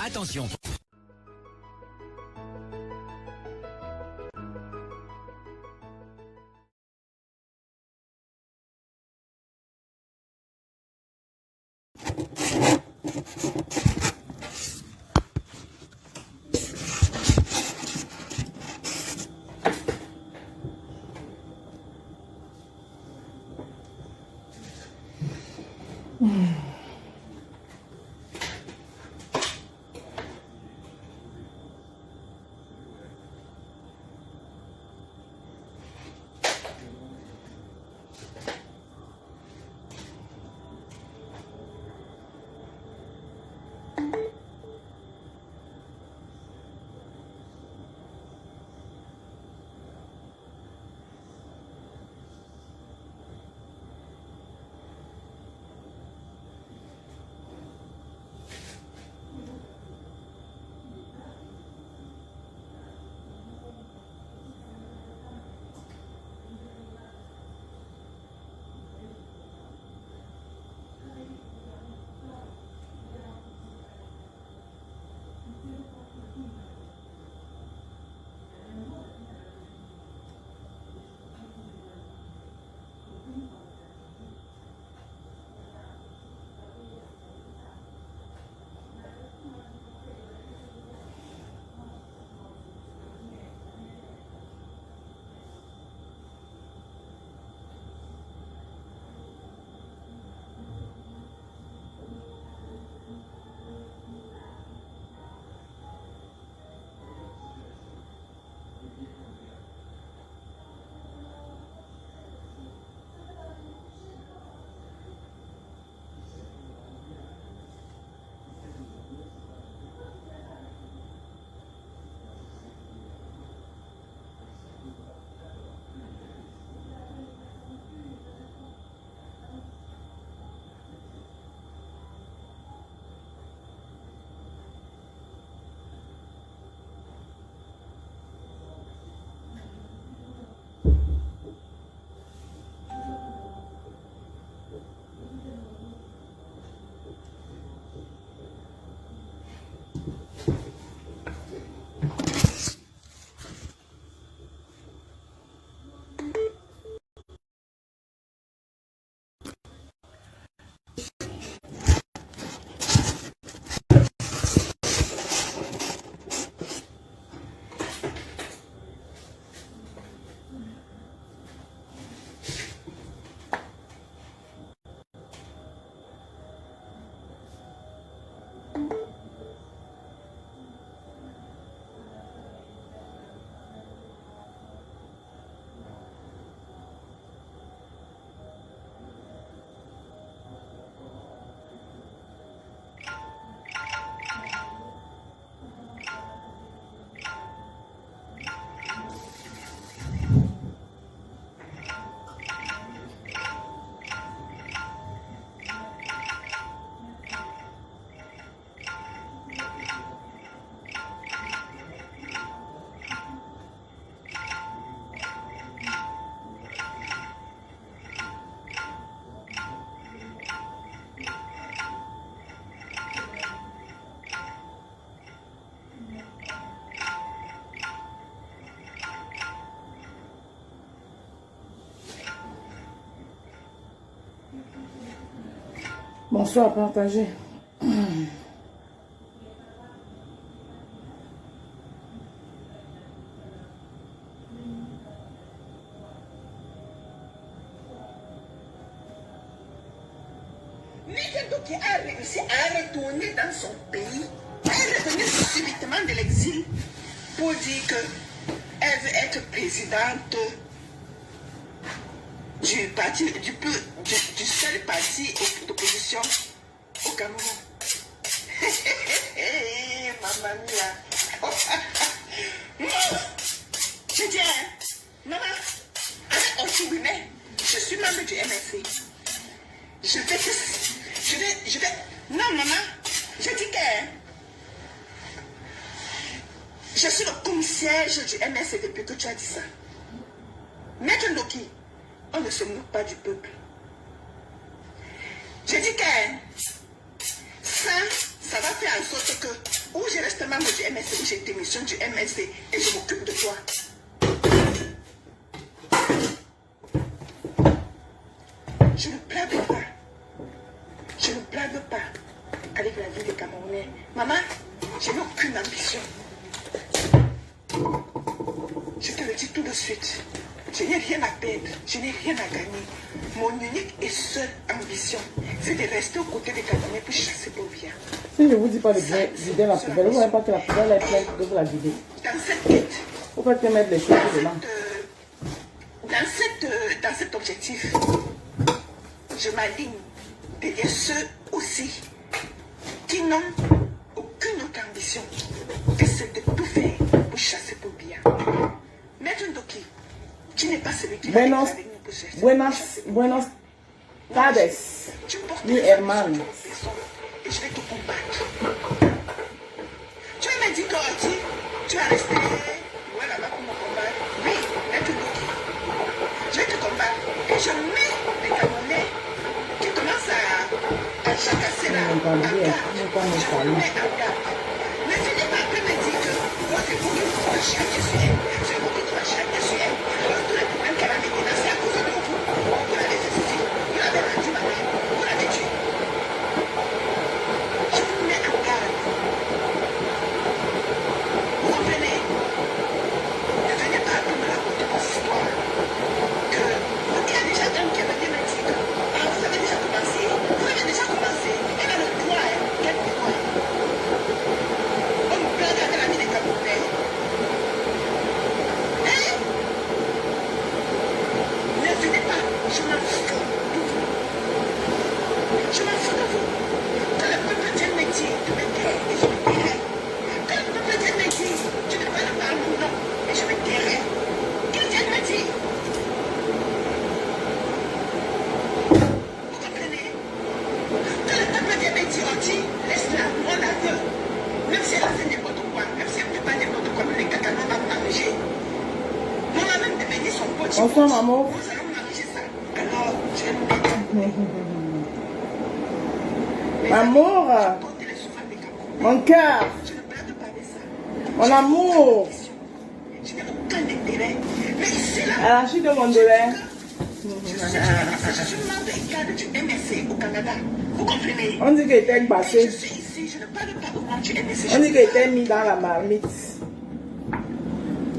Attention. Bonsoir, partagez. Nintendo qui a réussi à retourner dans son pays, elle est revenue subitement de l'exil pour dire qu'elle veut être présidente du seul parti d'opposition au Cameroun. Maman mia. Je dis, maman, avec Oshibune, je suis membre du MFC. Je vais. Non, maman, je dis que je suis le concierge du MSC depuis que tu as dit ça. Maître Ndoki, on ne se moque pas du peuple. Je dis que sans ça va faire en sorte que, ou je reste membre du MSC, ou je démissionne du MSC et je m'occupe de toi. Je ne blague pas. Je ne blague pas avec la vie des Camerounais. Maman, je n'ai aucune ambition. Je te le dis tout de suite. Je n'ai rien à perdre. Je n'ai rien à gagner. Mon unique et seule ambition, c'est de rester aux côtés des Camerounais pour chasser pour bien. Si je ne vous dis pas de vider la poubelle, vous ne voyez pas que la poubelle est pleine de vous la vider. Dans cette quête, Vous faites que mettre les choses dedans. Dans cet objectif, je m'aligne derrière ceux aussi qui n'ont aucune autre ambition que c'est de tout faire pour chasser pour bien. Maître Ndoki, tu n'es pas celui qui va être avec nous pour chasser. Buenos tardes, Tu portes mi les hermano. et je vais te combattre. Tu m'as dit que tu vas rester là-bas pour me combattre. Oui, Maître Ndoki, je vais te combattre et je mets les Camerounais qui commencent à chacasser là. Je me mets en garde. Ne venez pas après me dire que c'est vous qui va chacun sur elle. C'est vous qui va chacun sur elle. Alors tous les problèmes qu'elle a maintenant, c'est à cause de vous. Vous l'avez saisi. Vous l'avez rendu malade. Vous l'avez tué. Je vous mets en garde. Vous comprenez? Ne venez pas après me raconter vos histoires. Que il y a déjà un qui est venu me dire que vous avez déjà commencé. Vous avez déjà commencé. Elle a le droit. Quel droit? On nous blague avec la vie des Camerounais. Hein? Ne venez pas. Je m'en fous de vous. Je m'en fous de vous. Que le peuple vienne me dire de me taire et je me tairai. Que le peuple vienne me dire tu ne parles pas mon nom et je me tairai. Qu'il vienne me dire. Vous comprenez? Que le peuple vienne me dire, Oti, laisse-la, on la veut. Même si elle a fait n'importe quoi, même si elle ne fait pas n'importe quoi, mais les cacanos vont manger. On va même devenir son pote. Bonsoir, maman. Nous allons manger ça. Alors, je vais me mettre. Amour, Portez les souffrances des Camerounais. mon cœur, Je ne blague pas avec ça. mon amour. Je n'ai aucun intérêt. Mais ici, là, Arachide de Mondolais. je suis membre des cadres du MSC au Canada. Vous comprenez? On dit qu'il était Je passé. suis ici, je ne parle pas au nom du MSC. On dit qu'il était mis dans la marmite.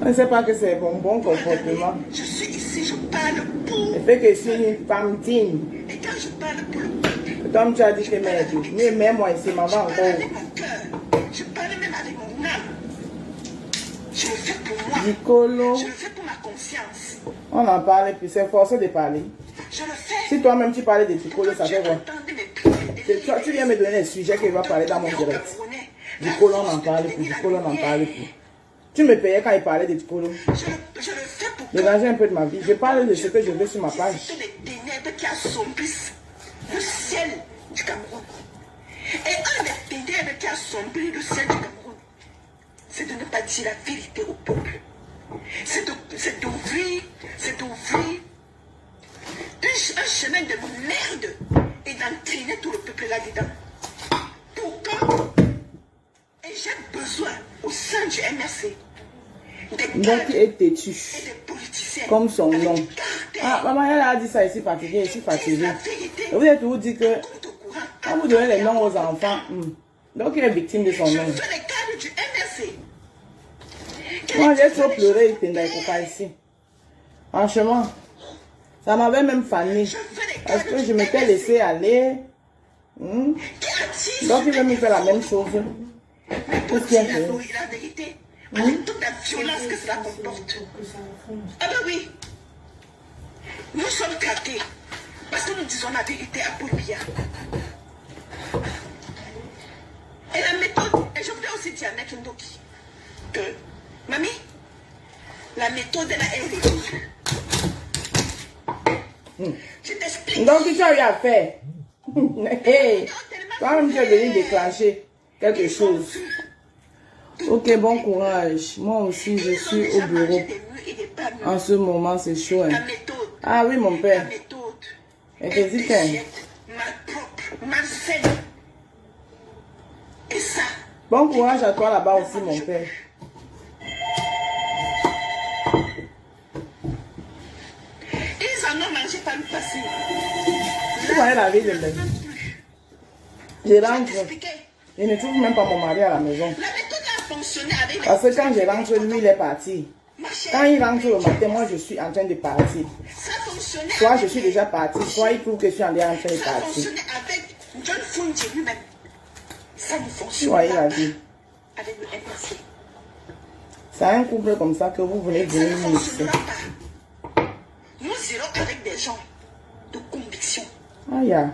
On ne sait pas que c'est bon comportement. Je suis ici, je parle pour. Le fait que je suis une femme digne. Et quand je parle pour le peuple, Comme tu as dit que mais moi ici, maman je parle encore. avec mon cœur. Je parle même avec mon âme. Je le fais pour moi. Nicolo, Je le fais pour ma conscience. on en parle, puis c'est forcé de parler. Je le fais. Si toi-même tu parlais de Nicolo, ça fait quoi? Entendez mes prières. Tu viens me donner les sujets qu'il va parler dans mon direct. Nicolo, on en parle plus. Nicolo, on en parle plus. Tu me payais quand il parlait de Nicolo. Je le fais pour que Dégager un peu de ma vie. Je parle de ce que je veux sur ma page. c'est les ténèbres qui assombrissent le ciel du Cameroun. Et un des ténèbres qui assombrit le ciel du Cameroun, c'est de ne pas dire la vérité au peuple. C'est d'ouvrir un chemin de merde et d'entraîner tout le peuple là-dedans. Pourquoi? Et j'ai besoin au sein du MRC des Donc cadres il est têtu. et des politiciens Comme son avec nom. du caractère. Ah, maman, elle a dit ça ici, fatiguée, ici, fatiguée. La vérité. Et vous êtes toujours dit que Compte au courant. quand vous donnez les noms aux enfants, donc il est victime de son Je nom. veux les cadres du MRC. Moi, j'ai trop pleuré, il t'endait pas ici. Franchement, ça m'avait même fané. Parce que je m'étais laissé aller. Donc il veut me faire la même chose. Qu'est-ce qu'il y a fait? La vérité, avec toute la violence que cela comporte. Ah ben oui, nous sommes traqués parce que nous disons la vérité à Paul-Biya. Et la méthode, et je voudrais aussi dire à Maître Ndoki que, mamie, la méthode là est ridicule. Je t'explique. Donc tu as eu à faire. Hey, toi-même tu es venu déclencher quelque chose. Ok, bon courage. Moi aussi, je suis au bureau. En ce moment, c'est chaud. Hein. La méthode. Ah oui, mon La père. méthode. Et qu'est-ce que c'est? Mal propre, malsaine. Bon courage à toi là-bas aussi, mon père. Ils en ont mangé par le passé. Tu vois la vie de maison. Je rentre. Je ne trouve même pas mon mari à la maison. La méthode a fonctionné avec les... Parce que quand je rentre, lui, il est parti. Quand il rentre le matin, moi, je suis en train de partir. Ça fonctionnait Soit avec... je suis déjà parti, soit il trouve que je suis en train de Ça partir. fonctionnait avec John Fundi lui-même. Ça ne Tu fonctionne vois, pas il a dit. avec le MRC. C'est un couple comme ça que vous voulez Ça ne venir ici. fonctionnera pas. Nous irons avec des gens de conviction. Ah, ya.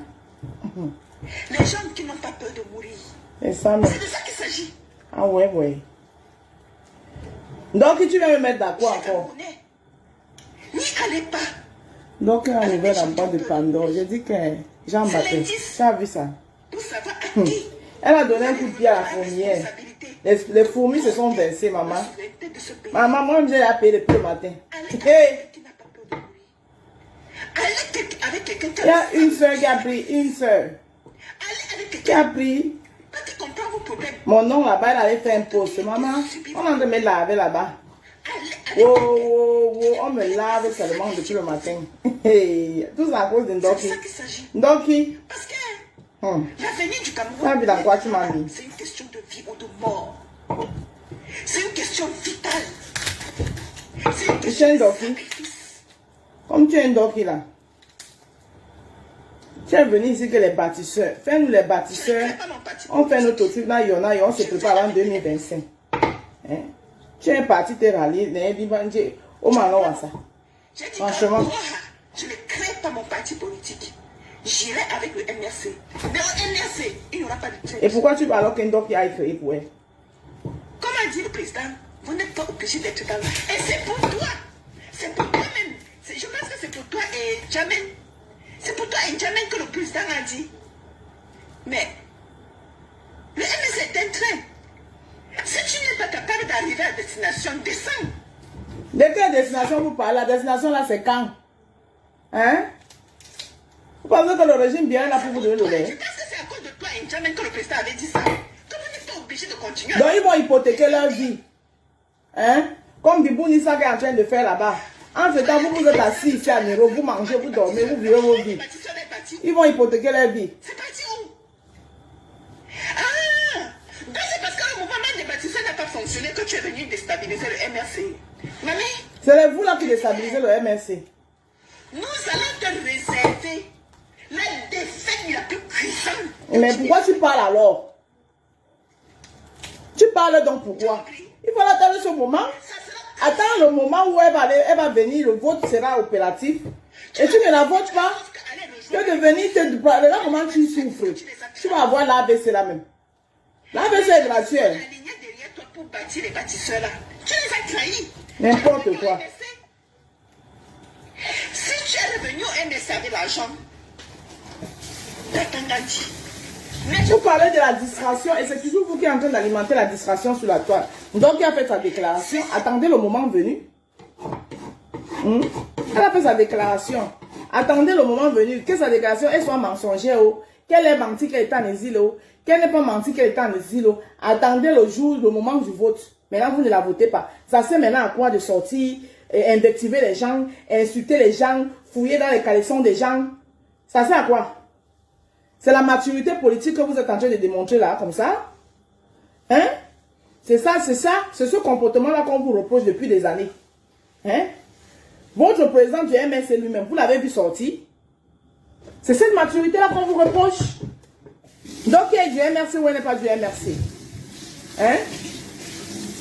Les gens qui n'ont pas peur de mourir. Et ça, mais... C'est de ça qu'il s'agit. Ah, ouais, ouais. Donc, tu vas me mettre d'accord encore. N'y allez pas. Donc, on a ouvert la boîte de Pandore. J'ai dit que Jean-Baptiste, tu as vu ça? Tout ça va à qui? Elle a donné un coup de pied à la fourmière. Les fourmis se sont versées, maman. Maman, moi, j'ai appelé depuis le matin. Hey. Qui n'a pas peur de mourir. Allez avec quelqu'un qui Il y a une soeur qui a pris, une soeur Allez avec qui quelqu'un a pris. qui comprend vos problèmes. Mon nom là-bas, elle avait fait un poste. Maman, on est en train de me laver là-bas. Allez Oh, oh, oh, on me lave seulement depuis le matin. Tout ça à cause d'un C'est de doki. ça qu'il s'agit. Doki. Parce que Hum. l'avenir du Ça Cameroun, vu dans quoi tu m'as mis? c'est une question de vie ou de mort. C'est une question vitale. C'est une Tu question es un de doki. sacrifice. Comme tu es un doki là. Tu es venu ici que les bâtisseurs. Fais-nous les bâtisseurs. On fait notre truc là, il y en a et on se prépare en 2025. Hein? Tu es parti te rallier. Au Malon, ça. J'ai dit Franchement. que je ne crée pas mon parti politique. J'irai avec le MRC. Mais au MRC, il n'y aura pas de traite. Et pourquoi tu vas alors qu'un doki a créé pour elle? Comme a dit le président, vous n'êtes pas obligé d'être dans là. Et c'est pour toi. C'est pour toi-même. Je pense que c'est pour toi et Jamen. C'est pour toi et Jamen que le président a dit. Mais le MRC est un train. Si tu n'es pas capable d'arriver à destination, descends. De quelle destination vous parlez? La destination là, c'est quand? Hein? Vous pensez que le régime vient là pour vous donner le Je lait? pense que c'est à cause de toi et Jamen que le président avait dit ça. Que vous n'êtes pas obligé de continuer. Donc ils vont hypothéquer leur vie. Hein? Comme Bibou Nissa qui est en train de faire là-bas. En ce temps, vous êtes assis ici à Nero, vous mangez, vous dormez, vous vivez vos vies. Ils vont hypothéquer leur vie. C'est parti où? Ah! Donc c'est parce que le mouvement des bâtisseurs n'a pas fonctionné que tu es venu déstabiliser le MRC. Mamie, C'est vous là qui déstabilisez le MRC. nous allons te réserver la défaite la plus puissante. Mais pourquoi tu parles alors? Tu parles donc pourquoi? Il faut attendre ce moment. Attends le moment où elle va venir, le vote sera opératif. Et tu ne la votes pas, tu vas venir te parler là comment tu souffres. Tu vas avoir l'ABC là même. L'ABC est gratuit. Aligné derrière toi pour bâtir les bâtisseurs là. Tu les as trahis. N'importe quoi. Si tu es revenu au MSC avec l'argent, t'as dit. Vous parlez de la distraction et c'est toujours vous qui êtes en train d'alimenter la distraction sur la toile. Donc il a fait sa déclaration. Attendez le moment venu. Elle a fait sa déclaration. Attendez le moment venu. Que sa déclaration elle soit mensongère. Qu'elle ait menti qu'elle est en exil. Qu'elle n'ait pas menti qu'elle est en exil. Attendez le jour, le moment du vote. Maintenant vous ne la votez pas. Ça sert maintenant à quoi de sortir, invectiver les gens, insulter les gens, fouiller dans les caleçons des gens. Ça sert à quoi? C'est la maturité politique que vous êtes en train de démontrer là, comme ça. Hein? C'est ça, c'est ça. C'est ce comportement-là qu'on vous reproche depuis des années. Hein? Votre président du MSC lui-même, vous l'avez vu sortir. C'est cette maturité-là qu'on vous reproche. Donc, il est du MRC ou elle n'est pas du MRC? Hein?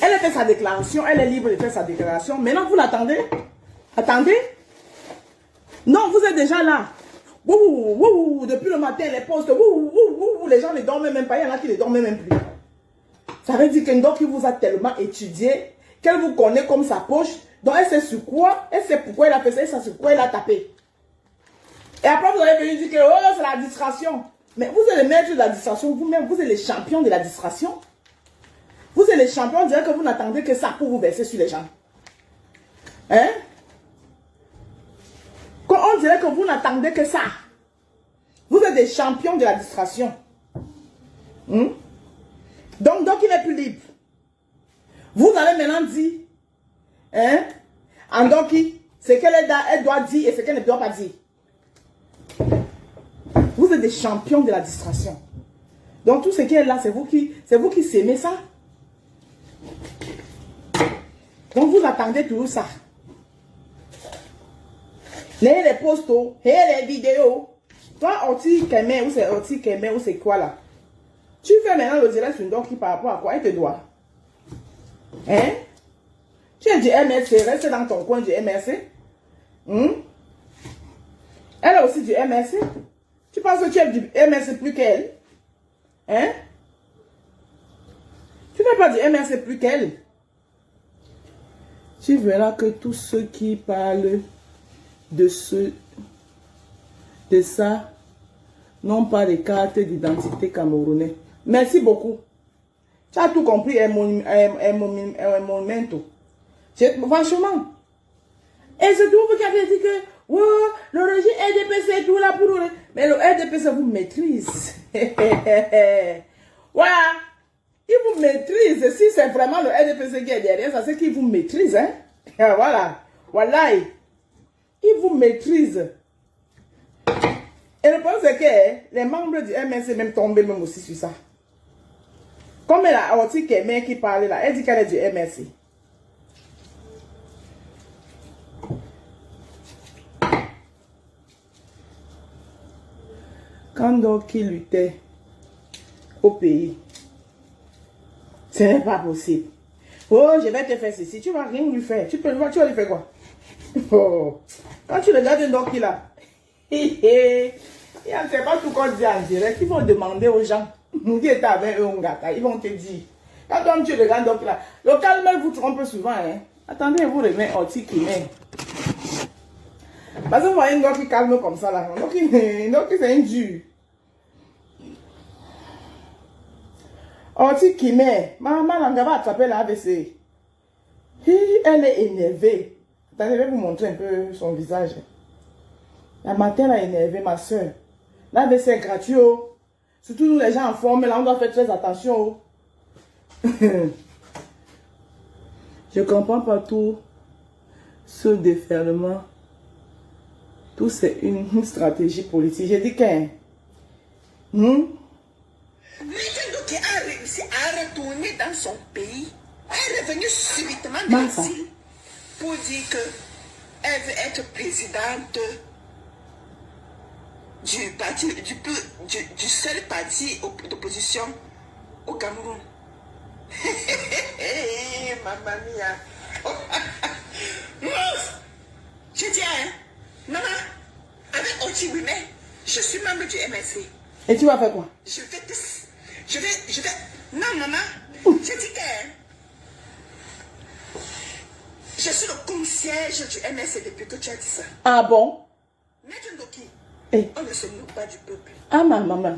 Elle a fait sa déclaration, elle est libre de faire sa déclaration. Maintenant, vous l'attendez? Attendez? Non, vous êtes déjà là. Depuis le matin, les postes, les gens ne dorment même pas, il y en a qui ne dorment même plus. Ça veut dire qu'un doc qui vous a tellement étudié, qu'elle vous connaît comme sa poche, donc elle sait sur quoi, elle sait pourquoi elle a fait ça, elle sait sur quoi elle a tapé. Et après vous allez venir dire que oh, c'est la distraction. Mais vous êtes les maîtres de la distraction, vous-même, vous êtes les champions de la distraction. Vous êtes les champions, on dirait que vous n'attendez que ça pour vous verser sur les gens. Hein? On dirait que vous n'attendez que ça. Vous êtes des champions de la distraction. Donc il n'est plus libre. Vous allez maintenant dire, hein, en Doki, ce qu'elle doit dire et ce qu'elle ne doit pas dire. Vous êtes des champions de la distraction. Donc tout ce qui est là, c'est vous qui s'aimez ça. Donc vous attendez toujours ça. Les postos, les vidéos. Toi, Oti Kemé, ou c'est Oti Kemé, ou c'est quoi là? Tu fais maintenant le direct sur Doki par rapport à quoi? Elle te doit. Hein? Tu es du MRC, reste dans ton coin du MRC. Elle est aussi du MRC. Tu penses que tu es du MRC plus qu'elle? Hein? Tu n'es pas du MRC plus qu'elle. Tu verras que tous ceux qui parlent de ça n'ont pas de carte d'identité camerounais. Merci beaucoup. Tu as tout compris, un momento. Franchement. Et c'est tout vous qui avez dit que wow, le régime RDPC est tout là pour nous. Mais le RDPC vous maîtrise. Voilà. Il vous maîtrise. Si c'est vraiment le RDPC qui est derrière, ça c'est qu'il vous maîtrise. Hein? Voilà. Voilà. Il vous maîtrise. Et le problème c'est que les membres du MNC même tombés même aussi sur ça. Comme elle a Oti Kemé qui parlait là, elle dit qu'elle est du MNC. Quand donc il luttait au pays, ce n'est pas possible. Oh, je vais te faire ceci. Tu ne vas rien lui faire. Tu vas lui faire quoi? Oh. Quand tu regardes un doc là, il ne sait pas tout qu'on dit en direct. Ils vont demander aux gens. Qui est avec eux, ils vont te dire. Quand toi, tu regardes donc là, le calme vous trompe souvent. Hein? Attendez, vous remettez Oti Kemé. Parce que vous voyez un gars qui calme comme ça là. Donc c'est un dur. Oti Kemé, maman n'a pas attrapé la AVC. Elle est énervée. Attendez, je vais vous montrer un peu son visage. La matin, elle a énervé ma soeur. L'AVC est gratuit. Oh. Surtout nous les gens en forme, là on doit faire très attention. Oh. Je comprends pas tout ce déferlement. Tout c'est une stratégie politique. J'ai dit qu'un. Qui a réussi à retourner dans son pays, est revenu subitement d'ici pour dire qu'elle veut être présidente du parti, du seul parti d'opposition au Cameroun. Maman mia. Je dis, hein, maman, avec Oti Wime, je suis membre du MSC. Et tu vas faire quoi? Je vais. Non, maman. Je dis que je suis le concierge du MSC depuis que tu as dit ça. Ah bon? Maître Ndoki, hey. On ne se moque pas du peuple. Ah, ma maman.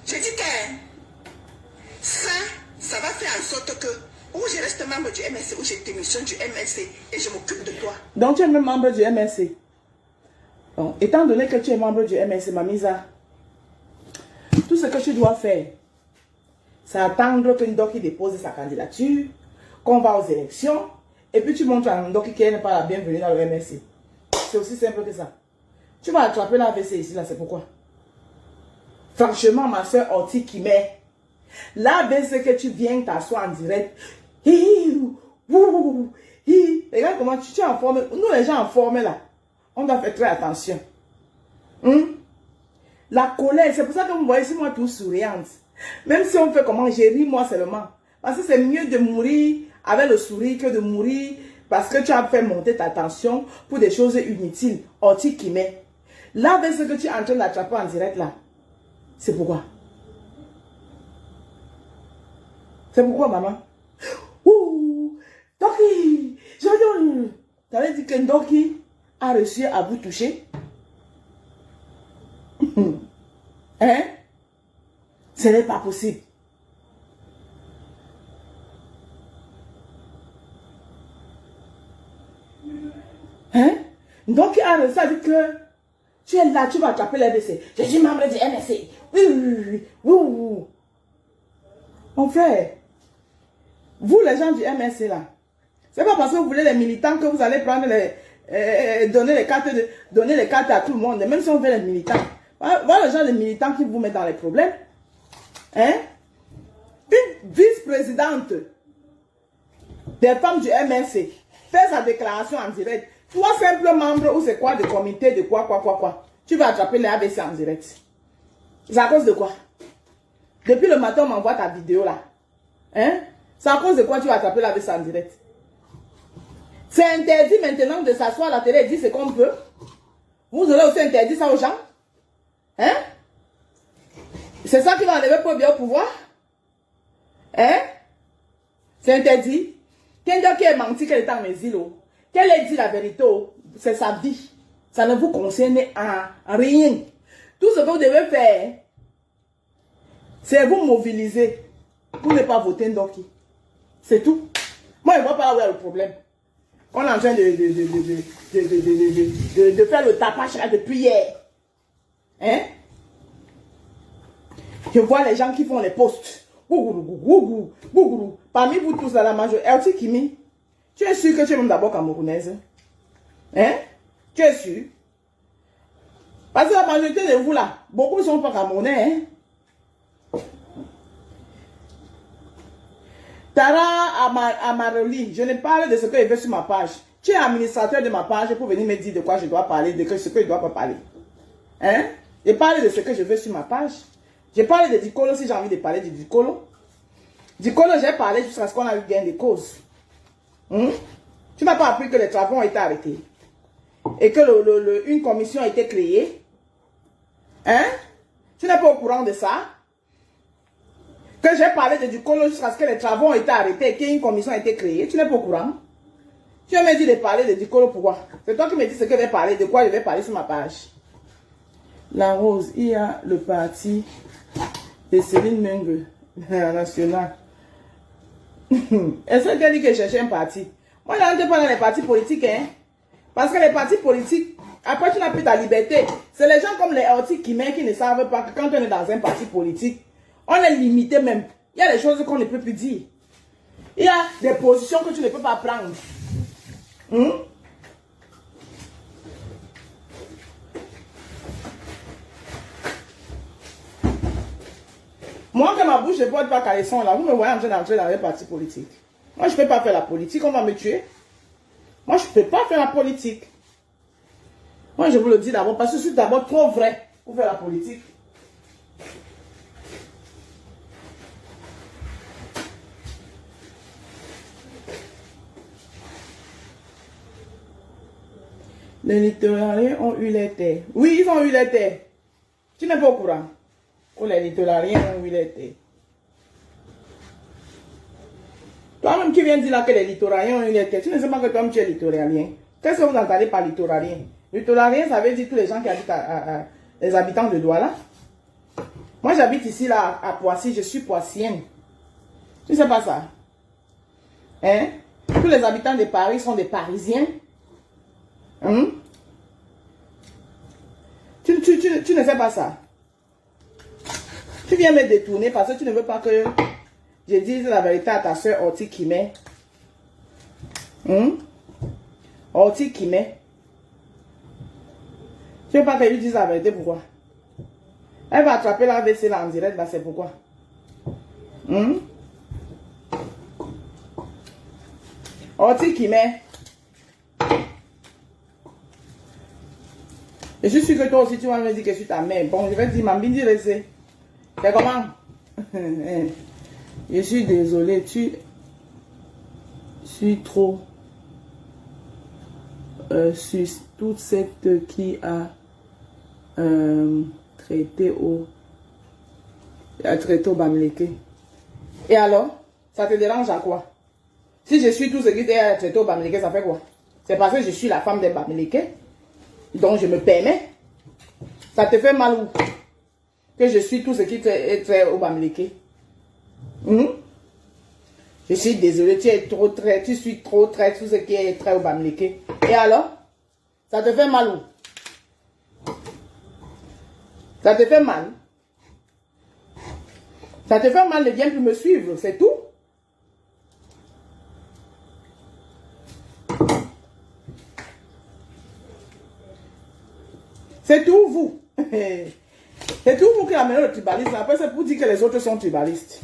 Je dis que ça va faire en sorte que ou je reste membre du MSC ou je démissionne du MSC et je m'occupe de toi. Donc tu es même membre du MSC. Bon, étant donné que tu es membre du MSC, Mamisa, tout ce que tu dois faire, c'est attendre que Ndoki dépose sa candidature, qu'on va aux élections, et puis tu montres à Ndoki qu'elle n'est pas la bienvenue dans le MSC. C'est aussi simple que ça. Tu vas attraper la AVC ici, là, c'est pourquoi. Franchement, ma soeur Oti Kemé, l'AVC que tu viens t'asseoir en direct, regarde comment tu es en forme. Nous, les gens en forme là, on doit faire très attention. La colère, c'est pour ça que vous voyez si moi tout souriante. Même si on fait comment, j'ai ri moi seulement. Parce que c'est mieux de mourir avec le sourire que de mourir parce que tu as fait monter ta tension pour des choses inutiles. Oti Kemé. Là, avec ce que tu es en train d'attraper en direct là, c'est pourquoi. C'est pourquoi, maman. Ouh, Ndoki, tu avais dit que Ndoki a réussi à vous toucher. Hein? Ce n'est pas possible. Hein? Donc, il a réussi à dire que tu es là, tu vas attraper l'AVC. Je suis membre du MSC. Oui. Mon frère, vous les gens du MSC là, c'est pas parce que vous voulez les militants que vous allez prendre donner les cartes à tout le monde, même si on veut les militants. Voilà le genre de militants qui vous mettent dans les problèmes. Hein? Une vice-présidente des femmes du MSC fait sa déclaration en direct. Toi, simple membre, ou c'est quoi, de comité, de quoi. Tu vas attraper les ABC en direct. C'est à cause de quoi? Depuis le matin, on m'envoie ta vidéo là. Hein? C'est à cause de quoi tu vas attraper l'ABC en direct? C'est interdit maintenant de s'asseoir à la télé et dire ce qu'on peut. Vous aurez aussi interdit ça aux gens. Hein? C'est ça qui va enlever pour bien au pouvoir? Hein? C'est interdit. Quelqu'un qui est menti qu'elle est en exil, qu'elle ait dit la vérité, c'est sa vie. Ça ne vous concerne en rien. Tout ce que vous devez faire, c'est vous mobiliser pour ne pas voter Ndoki. C'est tout. Moi, je ne vois pas où est le problème. On est en train de faire le tapage là depuis hier. Hein? Je vois les gens qui font les posts. Gougourou. Parmi vous tous, la majorité. Elti Kimi, tu es sûr que tu es même d'abord camerounaise? Hein? Tu es sûr? Parce que la majorité de vous là, beaucoup ne sont pas camerounais. Hein? Tara Amaroli, je ne parle de ce que je veux sur ma page. Tu es administrateur de ma page pour venir me dire de quoi je dois parler, de ce que je ne dois pas parler. Hein? Je parle de ce que je veux sur ma page. Je parle de Dicolo si j'ai envie de parler de Dicolo. Dicolo, j'ai parlé jusqu'à ce qu'on a eu gain de cause. Tu n'as pas appris que les travaux ont été arrêtés. Et que une commission a été créée. Hein? Tu n'es pas au courant de ça? Que j'ai parlé de Dicolo jusqu'à ce que les travaux ont été arrêtés et qu'une commission a été créée. Tu n'es pas au courant? Tu me dis de parler de Dicolo, pourquoi? C'est toi qui me dis ce que je vais parler, de quoi je vais parler sur ma page. La Rose, il y a le parti de Céline Mengue, national. Est-ce qu'elle dit que je cherchais un parti? Moi, je n'entre pas dans les partis politiques, hein. Parce que les partis politiques, après tu n'as plus ta liberté. C'est les gens comme les Elti qui ne savent pas que quand on est dans un parti politique, on est limité même. Il y a des choses qu'on ne peut plus dire. Il y a des positions que tu ne peux pas prendre. Moi, que ma bouche ne porte pas caleçon là, vous me voyez en train d'entrer dans les partis politiques. Moi, je ne peux pas faire la politique, on va me tuer. Moi, je ne peux pas faire la politique. Moi, je vous le dis d'abord, parce que je suis d'abord trop vrai pour faire la politique. Les littoraliens ont eu les terres. Oui, ils ont eu les terres. Tu n'es pas au courant? Oh, les littoraliens ont eu les terres. Toi-même qui viens dire là que les littoraliens ont eu les terres, tu ne sais pas que toi-même tu es littoralien. Qu'est-ce que vous entendez par littoralien? Littoralien, ça veut dire tous les gens qui habitent les habitants de Douala. Moi, j'habite ici là à Poissy, je suis poissienne. Tu ne sais pas ça? Hein? Tous les habitants de Paris sont des Parisiens. Tu ne sais pas ça. Tu viens me détourner parce que tu ne veux pas que je dise la vérité à ta soeur Orti Kimé. Orti Kimé. Tu ne veux pas qu'elle lui dise la vérité, pourquoi? Elle va attraper la AVC là en direct, bah c'est pourquoi. Orti Kimé. Je suis sûr que toi aussi tu vas me dire que je suis ta mère. Bon, je vais te dire, ma bindi laissez. C'est comment? Je suis désolée, tu suis trop sur toute cette qui a traité au Bamileke. Et alors, ça te dérange à quoi? Si je suis tout ce qui a traité au Bamileke, ça fait quoi? C'est parce que je suis la femme des Bamileke. Donc je me permets. Ça te fait mal où? Que je suis tout ce qui est très au Bamileke. Je suis désolée, tu suis trop très tout ce qui est très au Bamileke. Et alors? Ça te fait mal où? Ça te fait mal? Ça te fait mal, ne viens plus me suivre, c'est tout. C'est tout vous. C'est tout vous qui amenez le tribalisme. Après, c'est pour dire que les autres sont tribalistes.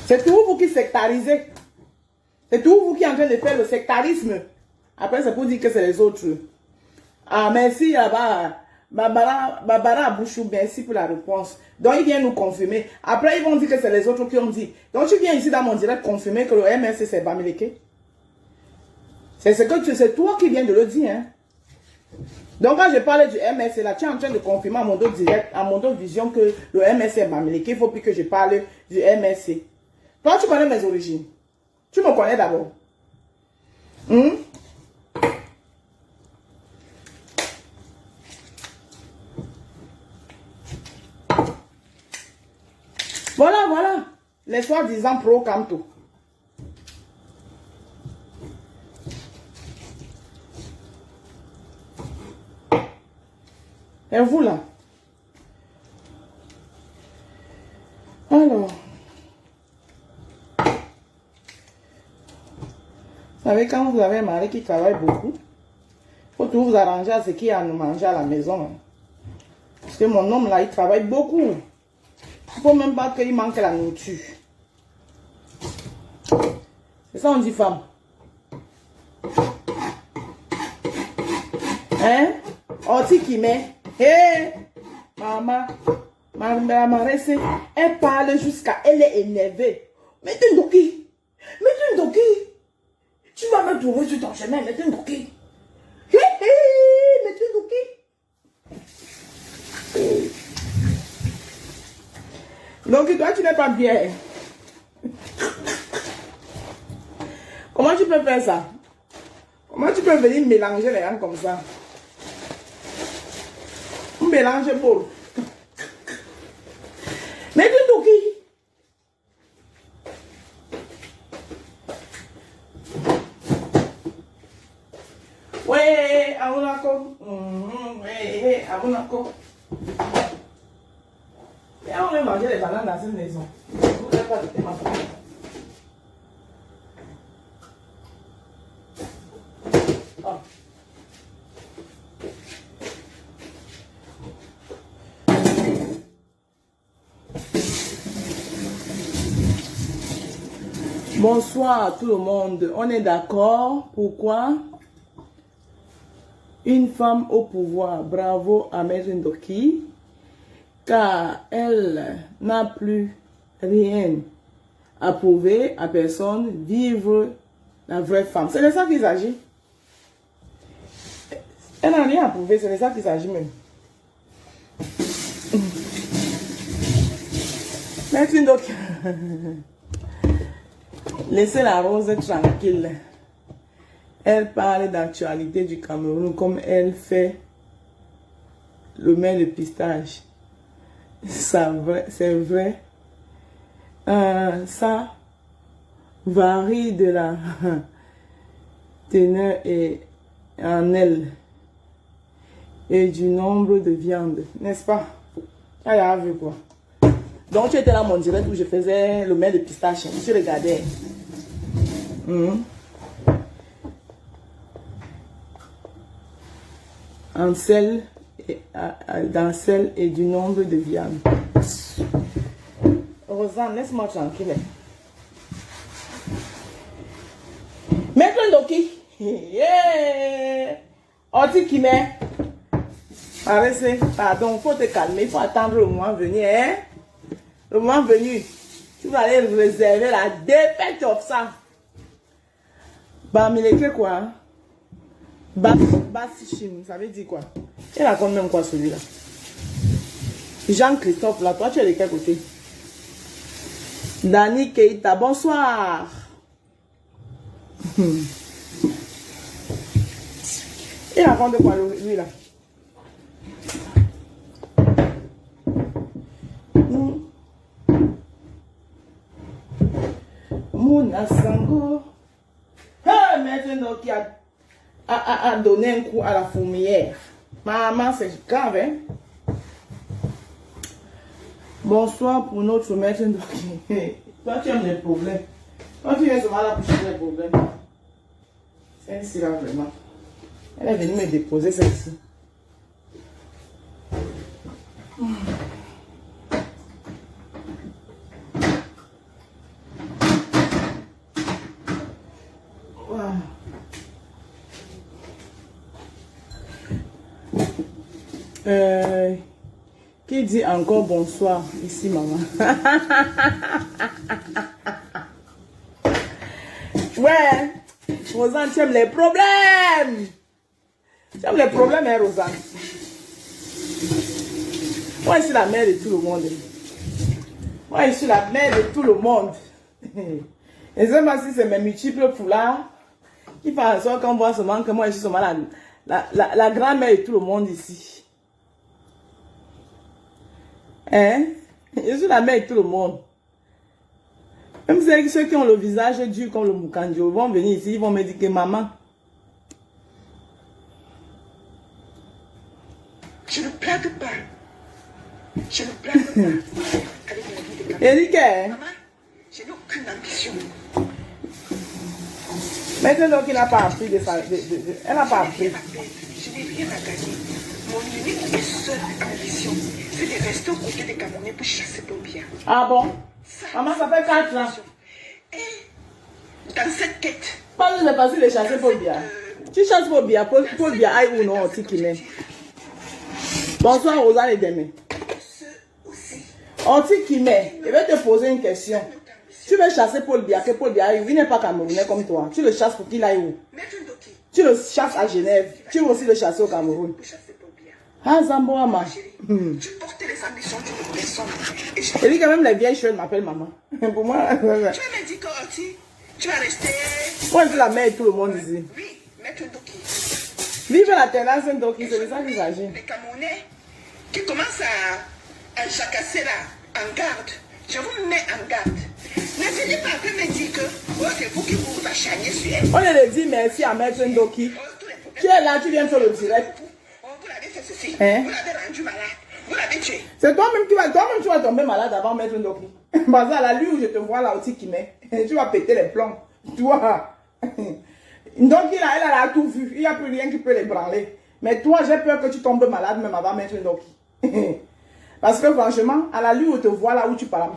C'est tout vous qui sectarisez. C'est tout vous qui êtes en train de faire le sectarisme. Après, c'est pour dire que c'est les autres. Ah, merci là-bas. Barbara Bouchou, merci pour la réponse. Donc, il vient nous confirmer. Après, ils vont dire que c'est les autres qui ont dit. Donc, tu viens ici dans mon direct confirmer que le MSC, c'est Bamileke. C'est toi qui viens de le dire. Hein? Donc, quand je parlais du MSC, là, tu es en train de confirmer à mon dos direct, à mon dos vision que le MSC est Bamileke. Il ne faut plus que je parle du MSC. Toi, tu connais mes origines. Tu me connais d'abord. Voilà. Les soi-disant pro-Camto. Et vous là? Alors. Vous savez, quand vous avez un mari qui travaille beaucoup, il faut tout vous arranger à ce qu'il y a à nous manger à la maison. Parce que mon homme là, il travaille beaucoup. Il ne faut même pas qu'il manque la nourriture. C'est ça on dit femme. Hein? Oti qui met. Hé! Maman. Ma maresse, elle parle jusqu'à... Elle est énervée. Mais tu Ndoki. Tu vas me trouver sur ton chemin, mais tu Ndoki. Hé, hé, mais tu Ndoki. Donc toi, tu n'es pas bien. Comment tu peux faire ça? Comment tu peux venir mélanger les gens comme ça? On mélange pour. Mais tu Ndoki. Ouais, Abunako. Ouais, Abunako. Et on va manger les bananes dans cette maison. Vous n'avez pas de thème à faire. Oh. Bonsoir à tout le monde. On est d'accord? Pourquoi? Une femme au pouvoir. Bravo à Maître Ndoki. Car elle n'a plus rien à prouver à personne. Vivre la vraie femme. C'est de ça qu'il s'agit. Elle n'a rien à prouver. C'est de ça qu'il s'agit même. Maître Ndoki. Laissez la rose tranquille. Elle parle d'actualité du Cameroun comme elle fait le miel de pistache. C'est vrai. Ça varie de la teneur et en elle et du nombre de viandes, n'est-ce pas? Ah, il a vu quoi? Donc tu étais là mon direct où je faisais le miel de pistache. Tu regardais. En sel et, dans sel et du nombre de viandes. Rosanne, laisse-moi tranquille. Maître Ndoki. Yeah. Oti qui met. Arrêtez. Pardon, il faut te calmer. Il faut attendre le moment venu. Hein? Le moment venu. Tu vas aller réserver la défaite of ça. Bamileke quoi? Bassichim, ça veut dire quoi? Il raconte même quoi celui-là? Jean-Christophe, là, toi tu es de quel côté? Dani Keita, bonsoir. Il raconte quoi lui là? Mouna Sango. Hey, Maître Ndoki. a donné un coup à la fourmilière. Maman, c'est grave, hein? Bonsoir pour notre maître. Toi, tu aimes les problèmes. Toi, tu viens seulement là pour chercher les problèmes. C'est ainsi là, vraiment. Elle est venue me déposer celle-ci. Qui dit encore bonsoir ici, maman? Ouais, Rosanne, tu aimes les problèmes. Tu aimes les problèmes, hein, Rosanne? Moi, je suis la mère de tout le monde. Moi, je suis la mère de tout le monde. Et c'est pas si c'est mes multiples foulards qui font en sorte qu'on voit seulement que moi, je suis seulement la grand-mère de tout le monde ici. Hein? Je suis la mère de tout le monde. Même ceux qui ont le visage dur comme le Mukanjo vont venir ici, ils vont me dire que maman. Je ne blague pas. Je ne blague pas. Avec la vie de Cameroun. Eric, Maman, je n'ai aucune ambition. maintenant qu'il n'a pas appris de ça. Elle n'a pas appris. Je n'ai rien à gagner. Mon unique et seule ambition, c'est de rester aux côtés des Camerounais pour chasser pour bien. Ah bon? Maman, ça fait 4 ans. Et dans cette quête, Pas de passer de chasser pour bien. Tu chasses pour bien, pour bien, aïe ou non, Tikime. Bonsoir, Rosanne et Deme. ceux aussi. Tikime, je vais te poser une question. Tu veux chasser Paul Biya, que Paul Biya, il n'est pas camerounais comme toi. Tu le chasses pour qu'il aille où? Maître Ndoki, Tu le chasses à Genève. Tu veux aussi le chasser au Cameroun. pour chasser pour bien. Ah, Zamboama. Chérie, tu portais les ambitions d'une personne. Et je Je dis quand même les vieilles choses m'appellent maman. Pour moi, Tu vas me dire que tu vas rester. moi je suis la mère de tout le monde ici. Oui, Maître Ndoki. Vive la tendance donc c'est de ça qu'il s'agit. Les Camerounais qui commencent à jacasser là, en garde. Je vous mets en garde. Ne venez pas après me dire que oh, c'est vous qui vous acharnez sur elle. On le dit merci à Maître Ndoki. Oh, tous les problèmes. Tu es là, tu viens faire le direct. Oh, vous l'avez fait ceci. Hein? Vous l'avez rendu malade. Vous l'avez tué. C'est toi-même tu vas tomber malade avant Maître Ndoki. Parce que à la nuit où je te vois là aussi qui met, tu vas péter les plombs. Toi. Donc elle a tout vu. Il n'y a plus rien qui peut l'ébranler. Mais toi, j'ai peur que tu tombes malade même avant Maître Ndoki. Parce que franchement, à la nuit où je te vois là où tu parles,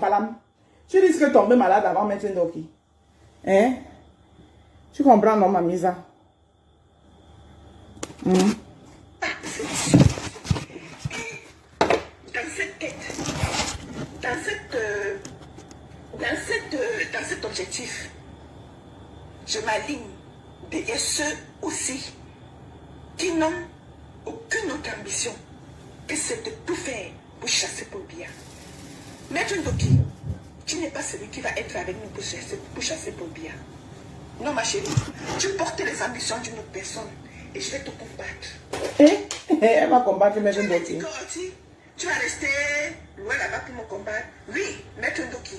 tu risques de tomber malade avant Maître Ndoki. Hein? Tu comprends, non, ma mise? Dans cet objectif, je m'aligne derrière ceux aussi qui n'ont aucune autre ambition que c'est de tout faire pour chasser pour bien. Maître Ndoki, tu n'es pas celui qui va être avec nous pour chasser pour bien. Non, ma chérie, tu portes les ambitions d'une autre personne et je vais te combattre. Elle va combattre Maître Tu m'as Ndoki. dit que tu vas rester loin là-bas pour me combattre. Oui, Maître Ndoki.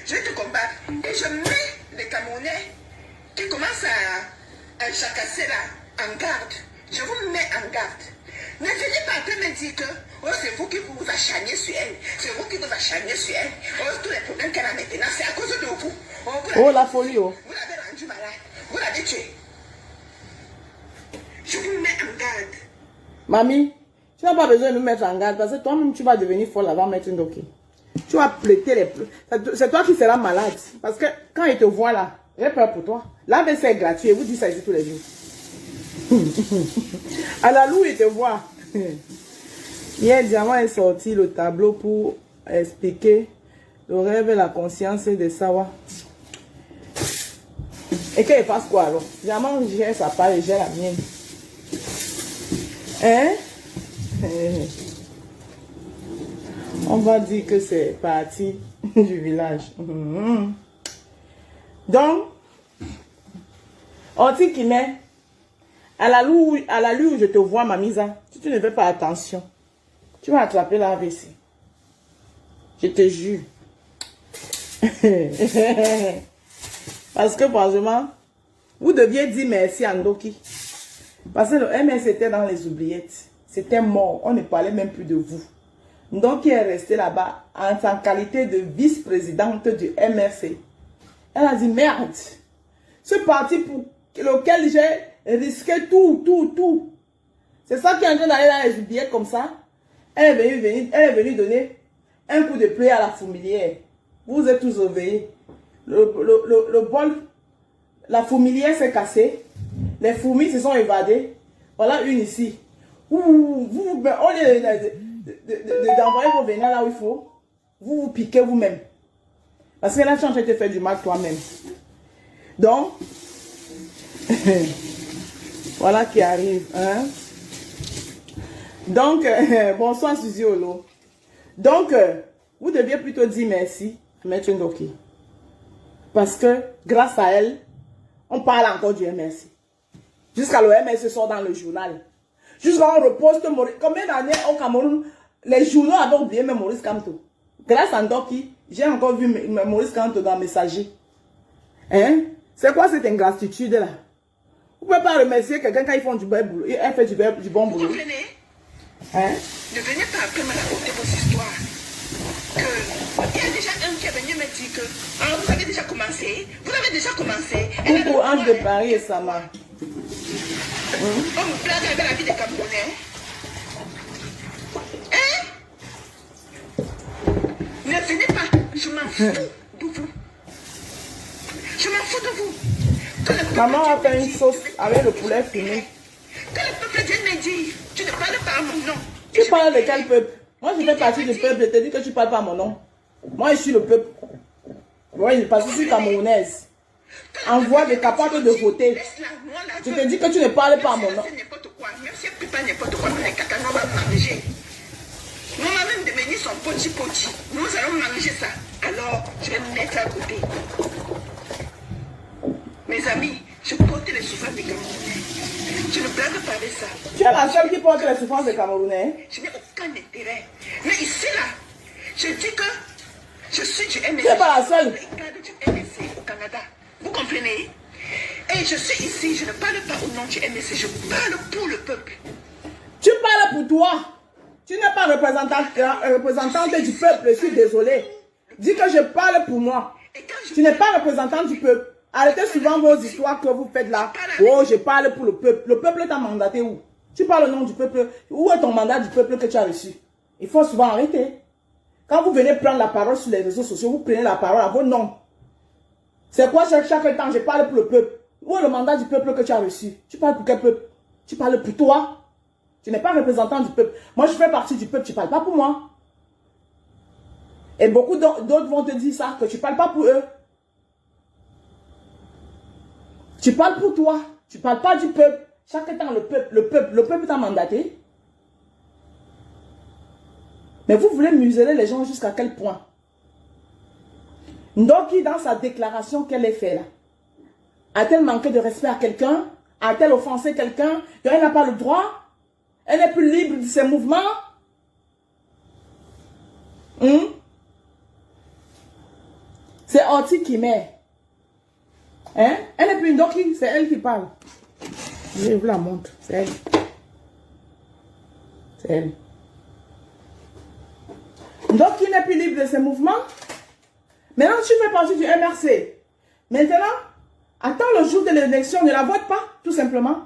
Je vais te combattre et je mets les Camerounais qui commencent à jacasser là en garde. Je vous mets en garde. Ne venez pas après me dire que oh, c'est vous qui vous acharnez sur elle. C'est vous qui vous acharnez sur elle. Oh, tous les problèmes qu'elle a maintenant, c'est à cause de vous. Oh, la folie, oh. Vous l'avez rendu malade. Vous l'avez tué. Je vous mets en garde. Mamie, tu n'as pas besoin de nous mettre en garde parce que toi-même tu vas devenir folle avant Maître Ndoki. Tu vas prêter les pleurs. C'est toi qui seras malade. Parce que quand il te voit là, j'ai peur pour toi. La vaisselle est gratuit. Et vous dites ça ici tous les jours. À la loup, il te voit. Hier, Diamant est sorti le tableau pour expliquer le rêve et la conscience de Sawa. Et qu'il fasse quoi alors? Diamant gère sa part et gère la mienne. Hein? On va dire que c'est parti du village. Donc, on dit qu'il met à la loup où je te vois, ma mise, si tu ne fais pas attention, tu vas attraper la AVC. Je te jure. Parce que franchement, vous deviez dire merci à Ndoki. Parce que le MS était dans les oubliettes. C'était mort. On ne parlait même plus de vous. Donc, il est resté là-bas en sa qualité de vice-présidente du MRC. Elle a dit, merde. Ce parti pour lequel j'ai risqué tout. C'est ça qui est en train d'aller dans les oubliettes comme ça. Elle est venue donner un coup de pluie à la fourmilière. Vous êtes tous réveillés. Le bol, la fourmilière s'est cassée. Les fourmis se sont évadées. Voilà une ici. Au lieu d'envoyer vos vénins là où il faut, vous piquez vous-même. Parce que là, tu es en train de te faire du mal toi-même. Donc, voilà qui arrive. Hein? Donc, bonsoir Suzy Olo. Donc, vous deviez plutôt dire merci à Maître Ndoki. Parce que, grâce à elle, on parle encore du MRC. Jusqu'à le MRC sort dans le journal. Jusqu'à on reposte Maurice. Combien d'années au Cameroun, les journaux avaient oublié même Maurice Kamto. Grâce à Ndoki, j'ai encore vu Maurice Kamto dans Messager. Hein? C'est quoi cette ingratitude là? Vous ne pouvez pas remercier quelqu'un quand ils font du bon boulot. Elle fait du bon boulot. Vous comprenez? Hein? Ne venez pas après me raconter vos histoires. Il y a déjà un qui est venu me dire que vous avez déjà commencé. Vous avez déjà commencé. Coucou Ange de Paris et Sama. On me blague avec la vie des Camerounais. Hein? Ne venez pas. Je m'en fous de vous. Je m'en fous de vous. Maman a fait une sauce avec le poulet fumé. Que le peuple vienne me dire, tu ne parles pas à mon nom. Tu parles de quel peuple? Moi, je fais partie du peuple. Je te dis que tu ne parles pas à mon nom. Moi, je suis le peuple. Oui, parce que je suis camerounaise. En voie de capable de voter. Je te dis que tu ne parles pas à mon nom. C'est n'importe quoi. Même si elle ne peut pas n'importe quoi, mais les cacanos vont manger. Nous allons même devenir son poti. Nous allons manger ça. Alors, je vais me mettre à côté. Mes amis, je porte les souffrances des Camerounais. Je ne blague pas avec ça. Tu es la seule qui porte les souffrances des Camerounais. Je n'ai aucun intérêt. Mais ici, là, je dis que je suis du MSC. Tu n'es pas la seule. Du MSC au Canada. Vous comprenez? Et je suis ici, je ne parle pas au nom du MSC, je parle pour le peuple. Tu parles pour toi. Tu n'es pas représentante du peuple, je suis désolée. Dis que je parle pour moi. Tu n'es pas représentant du peuple. Arrêtez souvent vos histoires que vous faites là. Oh, je parle pour le peuple. Le peuple t'a mandaté où? Tu parles au nom du peuple. Où est ton mandat du peuple que tu as reçu? Il faut souvent arrêter. Quand vous venez prendre la parole sur les réseaux sociaux, vous prenez la parole à vos noms. C'est quoi chaque temps? Je parle pour le peuple. Où est le mandat du peuple que tu as reçu? Tu parles pour quel peuple? Tu parles pour toi. Tu n'es pas représentant du peuple. Moi, je fais partie du peuple. Tu ne parles pas pour moi. Et beaucoup d'autres vont te dire ça, que tu ne parles pas pour eux. Tu parles pour toi. Tu ne parles pas du peuple. Chaque temps, le peuple t'a mandaté. Mais vous voulez museler les gens jusqu'à quel point? Ndoki, dans sa déclaration qu'elle a faite là, a-t-elle manqué de respect à quelqu'un? A-t-elle offensé quelqu'un? Elle n'a pas le droit? Elle est plus libre de ses mouvements? C'est Oti qui met. Hein? Elle est plus Ndoki, c'est elle qui parle. Je vous la montre, c'est elle. C'est elle. Ndoki n'est plus libre de ses mouvements. Maintenant, tu fais partie du MRC. Maintenant, attends le jour de l'élection, ne la vote pas, tout simplement.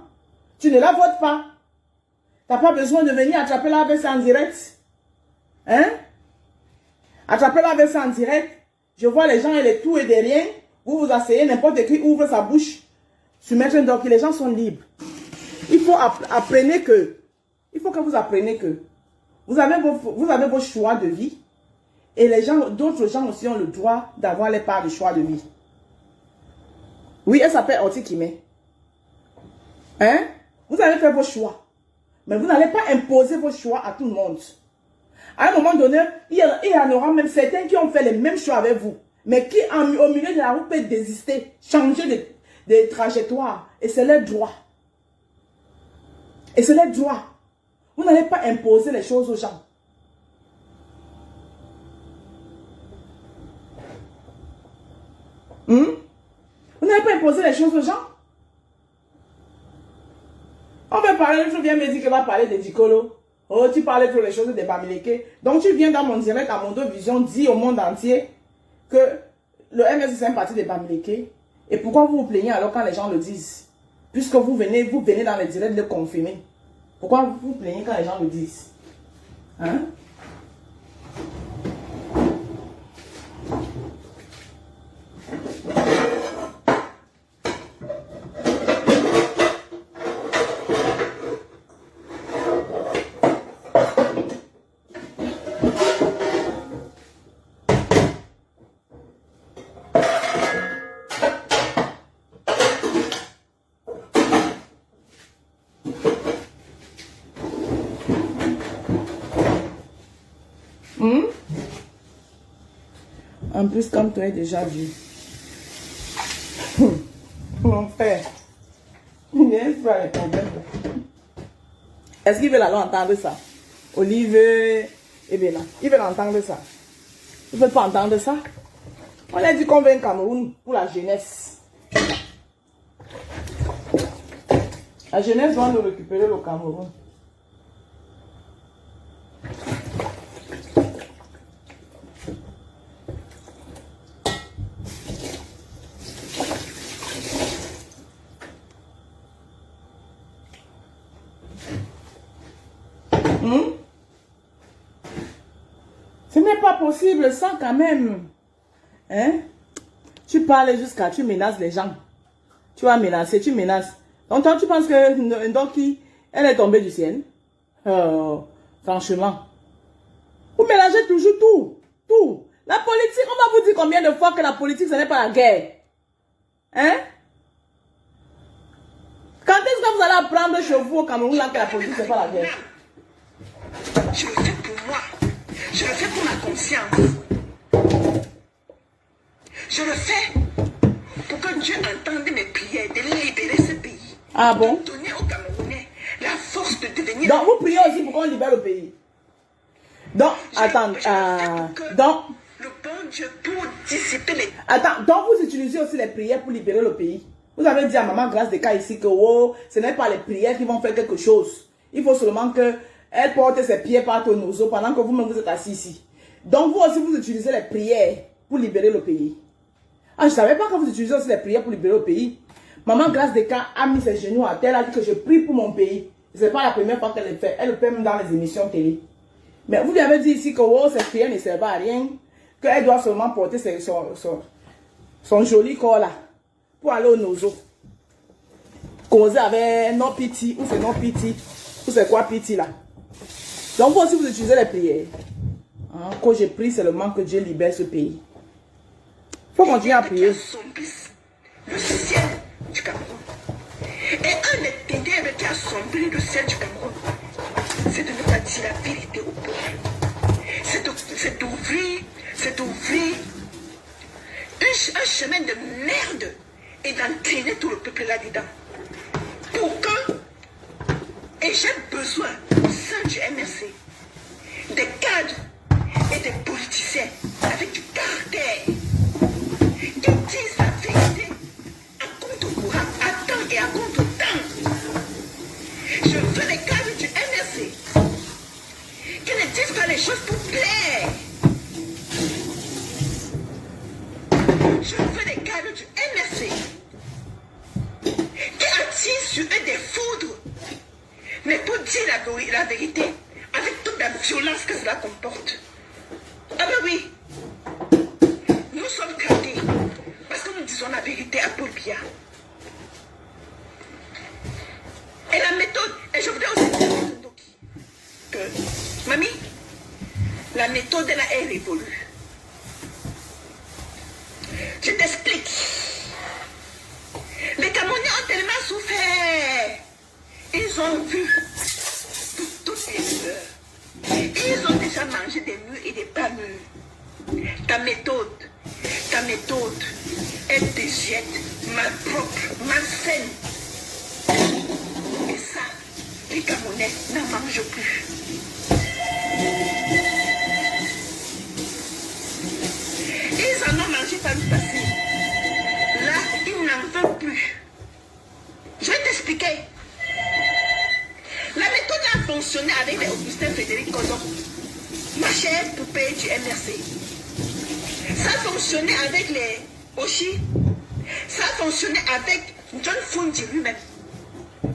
Tu ne la votes pas. Tu n'as pas besoin de venir attraper la AVC en direct. Hein? Attraper la AVC en direct. Je vois les gens et les tout et des riens. Vous vous asseyez, n'importe qui ouvre sa bouche. Sur Maître Ndoki, les gens sont libres. Il faut apprendre que. Il faut que vous appreniez que. Vous avez vos choix de vie. Et les gens, d'autres gens aussi ont le droit d'avoir les parts de choix de vie. Oui, elle s'appelle Oti Kime. Hein? Vous avez fait vos choix. Mais vous n'allez pas imposer vos choix à tout le monde. À un moment donné, il y en aura même certains qui ont fait les mêmes choix avec vous. Mais qui, au milieu de la route, peuvent désister, changer de trajectoire. Et c'est leur droit. Et c'est leur droit. Vous n'allez pas imposer les choses aux gens. Vous n'allez pas imposer les choses aux gens. On veut parler, tu viens me dire que va parler de Dikolo. Oh, tu parlais trop les choses de Bamileke. Donc tu viens dans mon direct à Mondo Vision, dis au monde entier que le MS c'est un parti de Bamileke. Et pourquoi vous vous plaignez alors quand les gens le disent? Puisque vous venez dans les directs de le confirmer. Pourquoi vous vous plaignez quand les gens le disent? Hein? En plus, comme tu as déjà vu. Mon frère. Il n'est pas les problèmes. Est-ce qu'ils veulent alors entendre ça? Olive et Bénin. Ils veulent entendre ça. Ils ne veulent pas entendre ça. On a dit qu'on veut un Cameroun pour la jeunesse. La jeunesse doit nous récupérer le Cameroun. Ce n'est pas possible ça quand même. Hein? Tu parles jusqu'à... Tu menaces les gens. Tu vas menacer, tu menaces. Donc toi, tu penses que Ndoki, elle est tombée du ciel? Franchement. Vous mélangez toujours tout. Tout. La politique, on va vous dire combien de fois que la politique, ce n'est pas la guerre. Hein? Quand est-ce que vous allez apprendre chez vous au Cameroun là, que la politique, ce n'est pas la guerre? Je le fais pour moi. Je le fais pour ma conscience. Je le fais pour que Dieu entende mes prières de libérer ce pays. Ah bon? De donner aux Camerounais la force de devenir... Donc vous priez aussi pour qu'on libère le pays. Donc, attends. Donc... Le bon Dieu pour dissiper les... Attends, donc vous utilisez aussi les prières pour libérer le pays. Vous avez dit à Maman Grâce des cas ici que oh, ce n'est pas les prières qui vont faire quelque chose. Il faut seulement que elle porte ses pieds par nos os pendant que vous-même vous êtes assis ici. Donc vous aussi vous utilisez les prières pour libérer le pays. Ah, je ne savais pas que vous utilisez aussi les prières pour libérer le pays. Maman Grâce des cas a mis ses genoux à terre, elle a dit que je prie pour mon pays. Ce n'est pas la première fois qu'elle le fait. Elle le fait même dans les émissions télé. Mais vous lui avez dit ici que oh, ces prières ne servent à rien. Qu'elle doit seulement porter son joli corps là. Pour aller au nozo. Causer avec non piti. Ou c'est non piti. Ou c'est quoi piti là. Donc vous aussi vous utilisez les prières. Hein, quand je prie seulement que Dieu libère ce pays. Il faut continuer à prier. Le ciel du Cameroun. Et un des ténèbres qui a sombré le ciel du Cameroun, c'est de ne pas dire la vérité au peuple. C'est d'ouvrir un chemin de merde et d'entraîner tout le peuple là-dedans. Pour que, et j'ai besoin au sein du MRC, des cadres et des politiciens avec du caractère qui disent la vérité à compte courant, à temps et à compte temps. Je veux des cadres du MRC qui ne disent pas les choses pour plaire. Je veux des cadres du MRC qui attirent sur eux des foudres, mais pour dire la vérité avec toute la violence que cela comporte. Ah ben oui, nous sommes gardés parce que nous disons la vérité à Paul Biya. Et la méthode, et je voudrais aussi dire que, mamie, la méthode là est révolue. Je t'explique. Les Camerounais ont tellement souffert. Ils ont vu toutes les heures. Ils ont déjà mangé des mûres et des pas mûres. Ta méthode est désuète, malpropre, malsaine. Et ça, les Camerounais n'en mangent plus. Ils en ont mangé par le passé. Là, ils n'en veulent plus. Je vais t'expliquer. fonctionnait avec les Augustin Frédéric Kodok, ma chère poupée du MRC. Ça fonctionnait avec les Oshi. Ça fonctionnait avec John Fundi lui-même.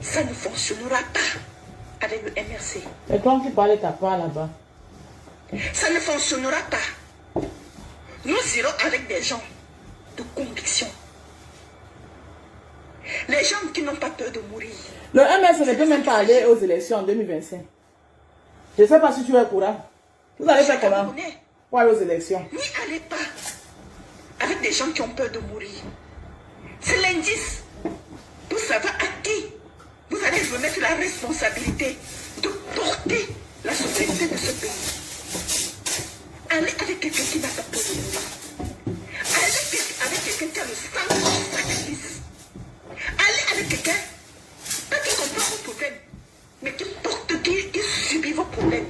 Ça ne fonctionnera pas avec le MRC. Et toi qui parlais ta part là-bas? Ça ne fonctionnera pas. Nous irons avec des gens de conviction. Les gens qui n'ont pas peur de mourir. Le MRC ne peut même pas aller aux élections en 2025. Je ne sais pas si tu es au courant. Vous allez faire comment pour aller aux élections? N'y allez pas avec des gens qui ont peur de mourir. C'est l'indice pour savoir à qui vous allez remettre la responsabilité de porter la souveraineté de ce pays. Allez avec quelqu'un qui n'a pas peur de mourir. Allez avec quelqu'un qui a le sens du sacrifice. Allez avec quelqu'un pas qui comprend vos problèmes, mais qui porte, qui subit vos problèmes.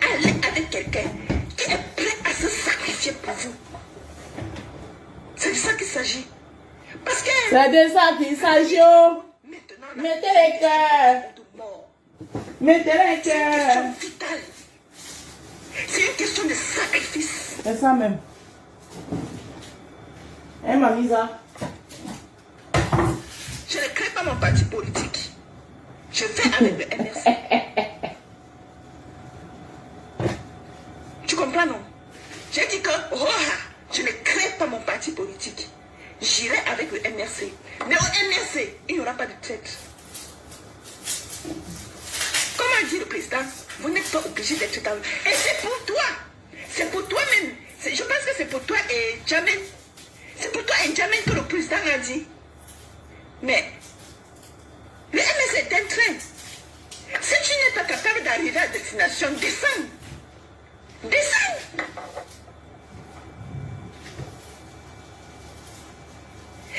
Allez avec quelqu'un qui est prêt à se sacrifier pour vous. C'est de ça qu'il s'agit. Parce que... C'est de ça qu'il s'agit. Mettez les cœurs. Mettez les cœurs. C'est une question vitale. C'est une question de sacrifice. C'est ça même. Hein, Mamisa? Je ne crée pas mon parti politique. Je vais avec le MRC. Tu comprends, non? J'ai dit que, je ne crée pas mon parti politique. J'irai avec le MRC. Mais au MRC, il n'y aura pas de traite. Comme a dit le président, vous n'êtes pas obligé d'être dans... Et c'est pour toi. C'est pour toi-même. Je pense que c'est pour toi et Djamène. C'est pour toi et Djamène que le président a dit. Mais le MRC est un train. Si tu n'es pas capable d'arriver à destination, descends. Descends.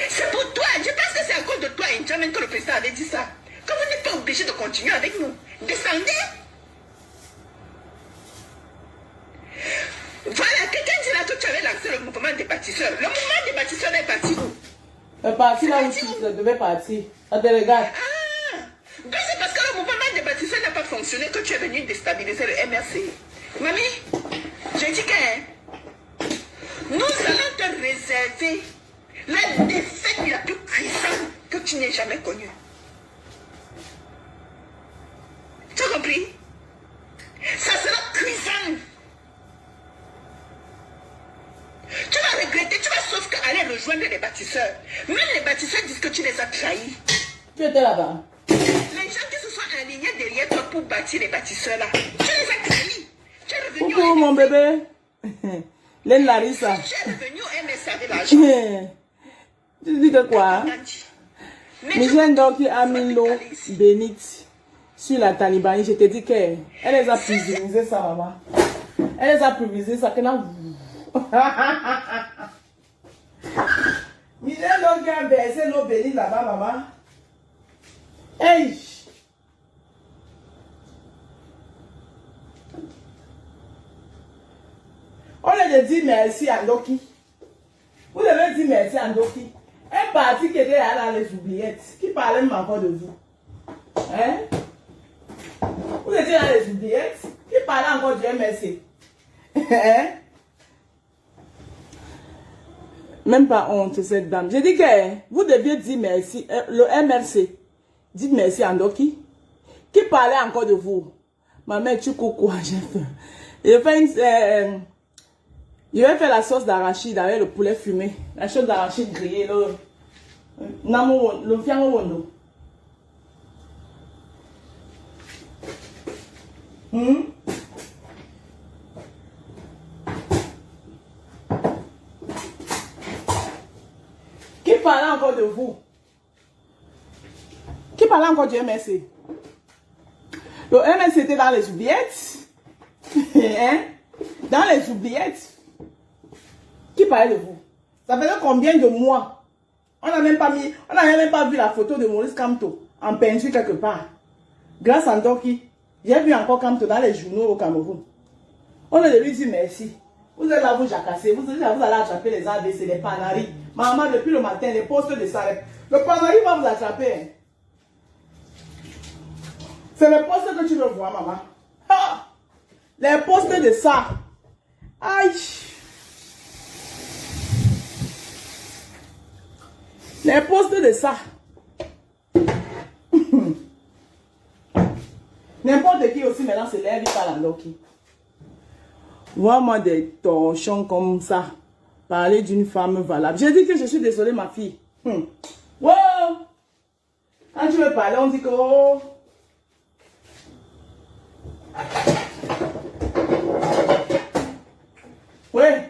C'est pour toi. Je pense que c'est à cause de toi et Djamène que le président avait dit ça. Que vous n'êtes pas obligé de continuer avec nous. Descendez. Voilà, quelqu'un dit là que tu avais lancé le mouvement des bâtisseurs. Le mouvement des bâtisseurs est parti où? Le parti là où tu devais partir. Ça te regarde. Ah, donc c'est parce que le mouvement des bâtisseurs n'a pas fonctionné que tu es venu déstabiliser le MRC. Mamie, je dis que nous allons te réserver la défaite la plus cuisante que tu n'aies jamais connue. Tu as compris? Ça sera cuisant. Tu vas regretter, tu vas sauf qu'aller rejoindre les bâtisseurs. Même les bâtisseurs disent que tu les as trahis. Tu étais là-bas. Les gens qui se sont alignés derrière toi pour bâtir les bâtisseurs là, tu les as trahis. Tu es revenu Coucou mon bébé. Len Larissa. Tu es revenu au MSA avec l'argent. Tu dis que quoi? Michel Doki a mis l'eau bénite sur la Talibanie. Je te dis qu'elle les a prisonnisés ça, maman. Elle les a prisonnisés ça. Michel Doki a versé l'eau bénite là-bas, maman. Hey! On a dit merci à Ndoki. Vous devez dire merci à Ndoki. Un parti qui était là dans les oubliettes, qui parlait même encore de vous. Hein? Vous étiez dans les oubliettes, qui parlait encore du MRC. Hein? Même pas honte, cette dame. J'ai dit que vous deviez dire merci. Le MRC, dites merci à Ndoki, qui parlait encore de vous. Ma mère, tu cours quoi? Je vais faire la sauce d'arachide avec le poulet fumé. La sauce d'arachide grillée. Le fiango wondo. Qui parle encore de vous? Qui parle encore du MRC? Le MRC était dans les oubliettes. Hein? Dans les oubliettes. Qui parlait de vous? Ça faisait combien de mois? On n'a même pas vu la photo de Maurice Kamto en peinture quelque part. Grâce à Ndoki, j'ai vu encore Kamto dans les journaux au Cameroun. On a de lui dire merci. Vous êtes là, vous jacasser. Vous êtes là, vous allez attraper les ABC, les panaris. Maman, depuis le matin, les postes de Sarep. Le panari va vous attraper. C'est le poste que tu veux voir, maman. Ah, les postes de ça. Aïe. Les postes de ça. N'importe qui aussi maintenant se lève, il parle en Loki. Vois-moi des torchons comme ça. Parler d'une femme valable. J'ai dit que je suis désolée, ma fille. Wow! Quand tu veux parler, on dit que... Oh. Ouais.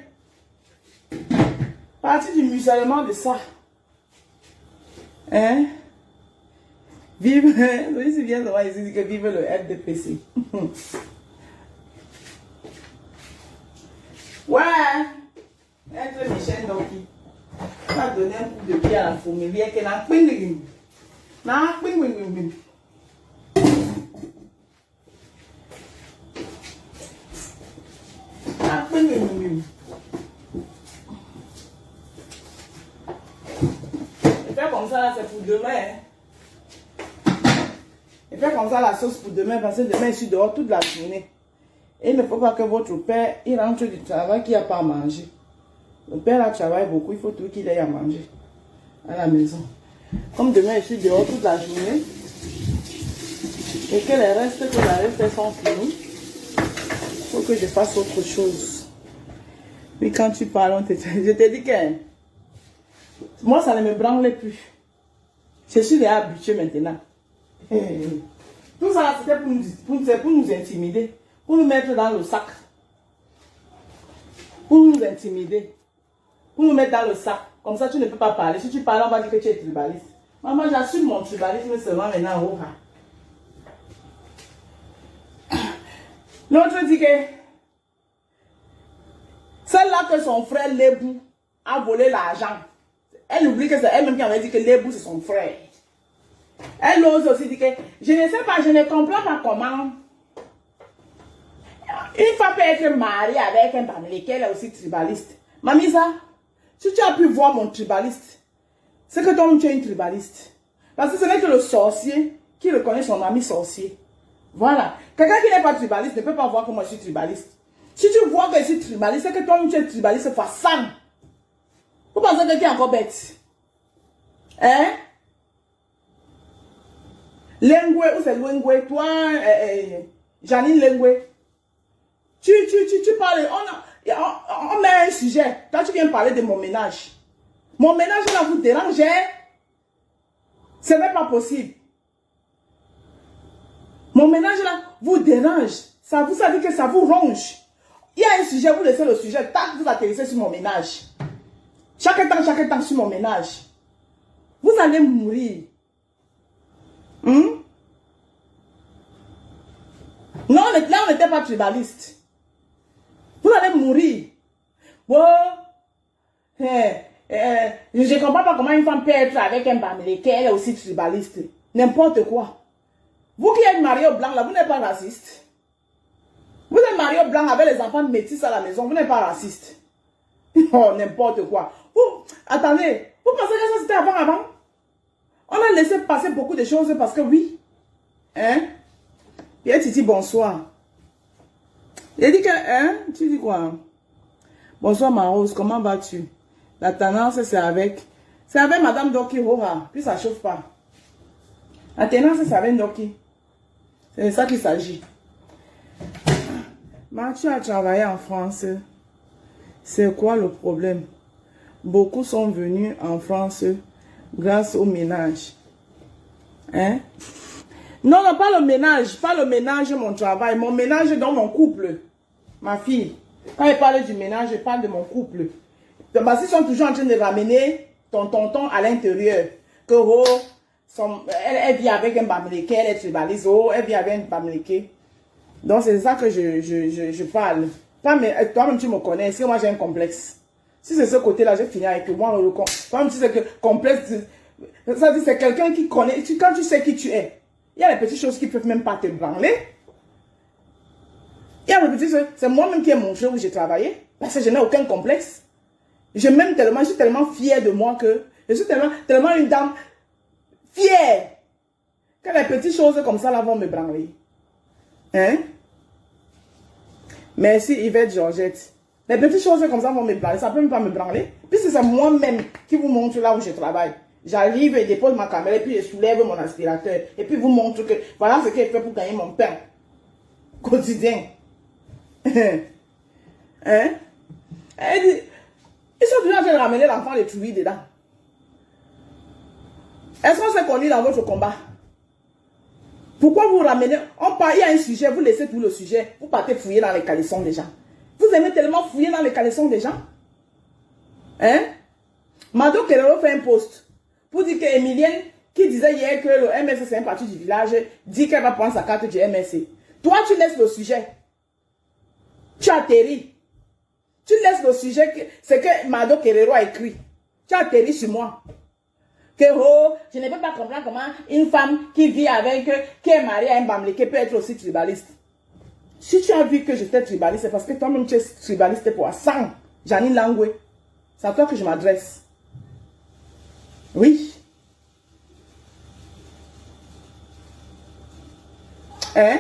Partie du musellement de ça. Hein? Vive... Oui, c'est bien, ils disent que vive le FDPC. Ouais! Être Michel Doki. On va donner un coup de pied à la fourmilière qui n'a pas de... N'a pas de... Et faire comme ça là, c'est pour demain. Et faire comme ça la sauce pour demain, parce que demain je suis dehors toute la journée. Et il ne faut pas que votre père, il rentre du travail qu'il n'y a pas à manger. Le père là travaille beaucoup, il faut tout qu'il ait à manger à la maison. Comme demain je suis dehors toute la journée et que les restes que j'avais fait sont finis, il faut que je fasse autre chose. Puis quand tu parles, je te dis que moi ça ne me branle plus. Je suis déjà habitué maintenant. Tout ça c'était pour nous intimider, pour nous mettre dans le sac, pour nous intimider. Pour nous mettre dans le sac. Comme ça, tu ne peux pas parler. Si tu parles, on va dire que tu es tribaliste. Maman, j'assume mon tribalisme seulement maintenant. Oh, l'autre dit que celle-là que son frère Lébou a volé l'argent. Elle oublie que c'est elle-même qui avait dit que Lébou c'est son frère. Elle ose aussi dire que je ne sais pas, je ne comprends pas comment une femme peut être mariée avec un famille qui est aussi tribaliste. Mamisa, si tu as pu voir mon tribaliste, c'est que toi, tu es une tribaliste. Parce que ce n'est que le sorcier qui reconnaît son ami sorcier. Voilà. Quelqu'un qui n'est pas tribaliste ne peut pas voir que moi je suis tribaliste. Si tu vois que je suis tribaliste, c'est que toi, tu es tribaliste façon. Vous pensez que quelqu'un est encore bête? Hein? Lengwe, ou c'est Lengwe, toi, Janine Lengwe. Tu parles, on met un sujet. Quand tu viens parler de mon ménage, mon ménage là vous dérange, hein? Ce n'est pas possible. Mon ménage là vous dérange. Ça vous savez que ça vous ronge. Il y a un sujet, vous laissez le sujet, tac, vous atterrissez sur mon ménage. Chaque temps sur mon ménage. Vous allez mourir. Non, là on n'était pas tribaliste. Vous allez mourir. Oh, je ne comprends pas comment une femme peut être avec un bamilé qui est aussi tribaliste. N'importe quoi. Vous qui êtes marié au blanc, là, vous n'êtes pas raciste. Vous êtes marié au blanc avec les enfants de métis à la maison, vous n'êtes pas raciste. Oh, n'importe quoi. Vous, attendez, vous pensez que ça c'était avant? On a laissé passer beaucoup de choses parce que oui. Hein? Pierre Titi, bonsoir. Il dit que, hein? Tu dis quoi? Bonsoir ma Rose, comment vas-tu? La tendance c'est avec Madame Doki Roha, puis ça chauffe pas. La tendance c'est avec Doki. C'est de ça qu'il s'agit. Mathieu a travaillé en France. C'est quoi le problème? Beaucoup sont venus en France grâce au ménage. Hein? Non, non, pas le ménage, mon travail. Mon ménage dans mon couple. Ma fille. Quand je parle du ménage, je parle de mon couple. Parce qu'ils sont toujours en train de ramener ton tonton à l'intérieur. Que oh, elle vit avec un bamileke, elle est tribaliste. Oh, elle vit avec un bamileke. Donc c'est ça que je parle. Toi-même tu me connais, est-ce que moi j'ai un complexe? Si c'est ce côté-là, je finis avec moi. Toi-même tu sais que complexe, ça dit c'est quelqu'un qui connaît. Quand tu sais qui tu es, il y a des petites choses qui ne peuvent même pas te branler. Il y a des petites choses, c'est moi-même qui ai montré où j'ai travaillé. Parce que je n'ai aucun complexe. Je suis tellement fière de moi que je suis tellement une dame fière. Que les petites choses comme ça là vont me branler. Hein? Merci Yvette Georgette. Les petites choses comme ça vont me branler. Ça ne peut même pas me branler. Puisque c'est moi-même qui vous montre là où je travaille. J'arrive et dépose ma caméra et puis je soulève mon aspirateur. Et puis vous montre que voilà ce qu'elle fait pour gagner mon pain quotidien. Hein? Elle dit, ils sont toujours en train de ramener l'enfant de Trouille dedans. Est-ce qu'on s'est connu dans votre combat? Pourquoi vous ramenez? On part, il y a un sujet, vous laissez tout le sujet. Vous partez fouiller dans les caleçons des gens. Vous aimez tellement fouiller dans les caleçons des gens? Hein? Mado Kerero fait un post pour dire que Emilienne, qui disait hier que le MSC c'est un parti du village, dit qu'elle va prendre sa carte du MSC. Toi, tu laisses le sujet. Tu atterris. Tu laisses le sujet, c'est que Mado Kerero a écrit. Tu atterris sur moi. Que oh, je ne peux pas comprendre comment une femme qui vit avec, qui est mariée à un Bamléké peut être aussi tribaliste. Si tu as vu que j'étais tribaliste, c'est parce que toi-même tu es tribaliste pour sang. Janine Langwe. C'est à toi que je m'adresse. Oui. Hein?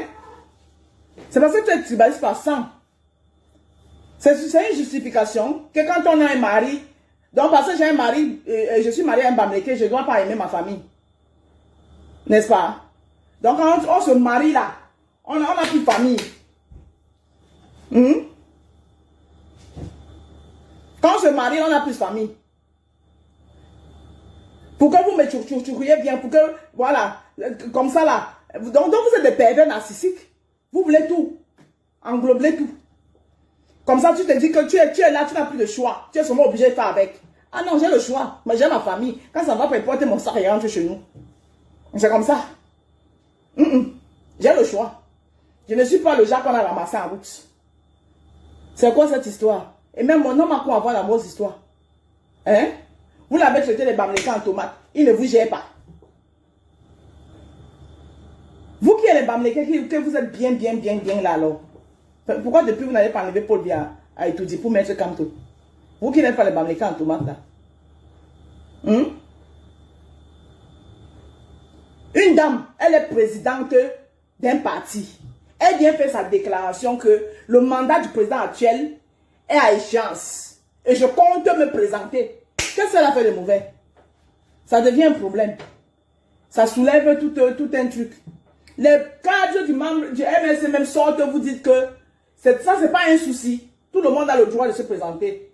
C'est parce que tu es tribaliste par sang. C'est une justification que quand on a un mari, donc parce que j'ai un mari, je suis mariée à un Bamléké, je ne dois pas aimer ma famille. N'est-ce pas? Donc quand on se marie là, on n'a plus de famille. Quand on se marie, on n'a plus de famille. Pour que vous me chouchouiez bien, pour que, voilà, comme ça là. Donc vous êtes des pervers narcissiques. Vous voulez tout. Englober tout. Comme ça, tu te dis que tu es là, tu n'as plus de choix. Tu es seulement obligé de faire avec. Ah non, j'ai le choix. Mais j'ai ma famille. Quand ça va pas porter mon sac et rentrer chez nous. C'est comme ça. J'ai le choix. Je ne suis pas le genre qu'on a ramassé en route. C'est quoi cette histoire? Et même mon homme a quoi avoir la mauvaise histoire. Hein? Vous l'avez traité les Bamlékés en tomates. Il ne vous gère pas. Vous qui êtes les Bamlékés, que vous êtes bien là alors. Pourquoi depuis vous n'avez pas enlevé Paul Biya à étudier pour mettre Kamto? Vous qui n'êtes pas les Bamlékés en tomates là. Une dame, elle est présidente d'un parti. Elle vient faire sa déclaration que le mandat du président actuel est à échéance. Et je compte me présenter. Qu'est-ce que cela fait de mauvais? Ça devient un problème. Ça soulève tout un truc. Les cadres du MSC même sortent, vous dites que ça, c'est pas un souci. Tout le monde a le droit de se présenter.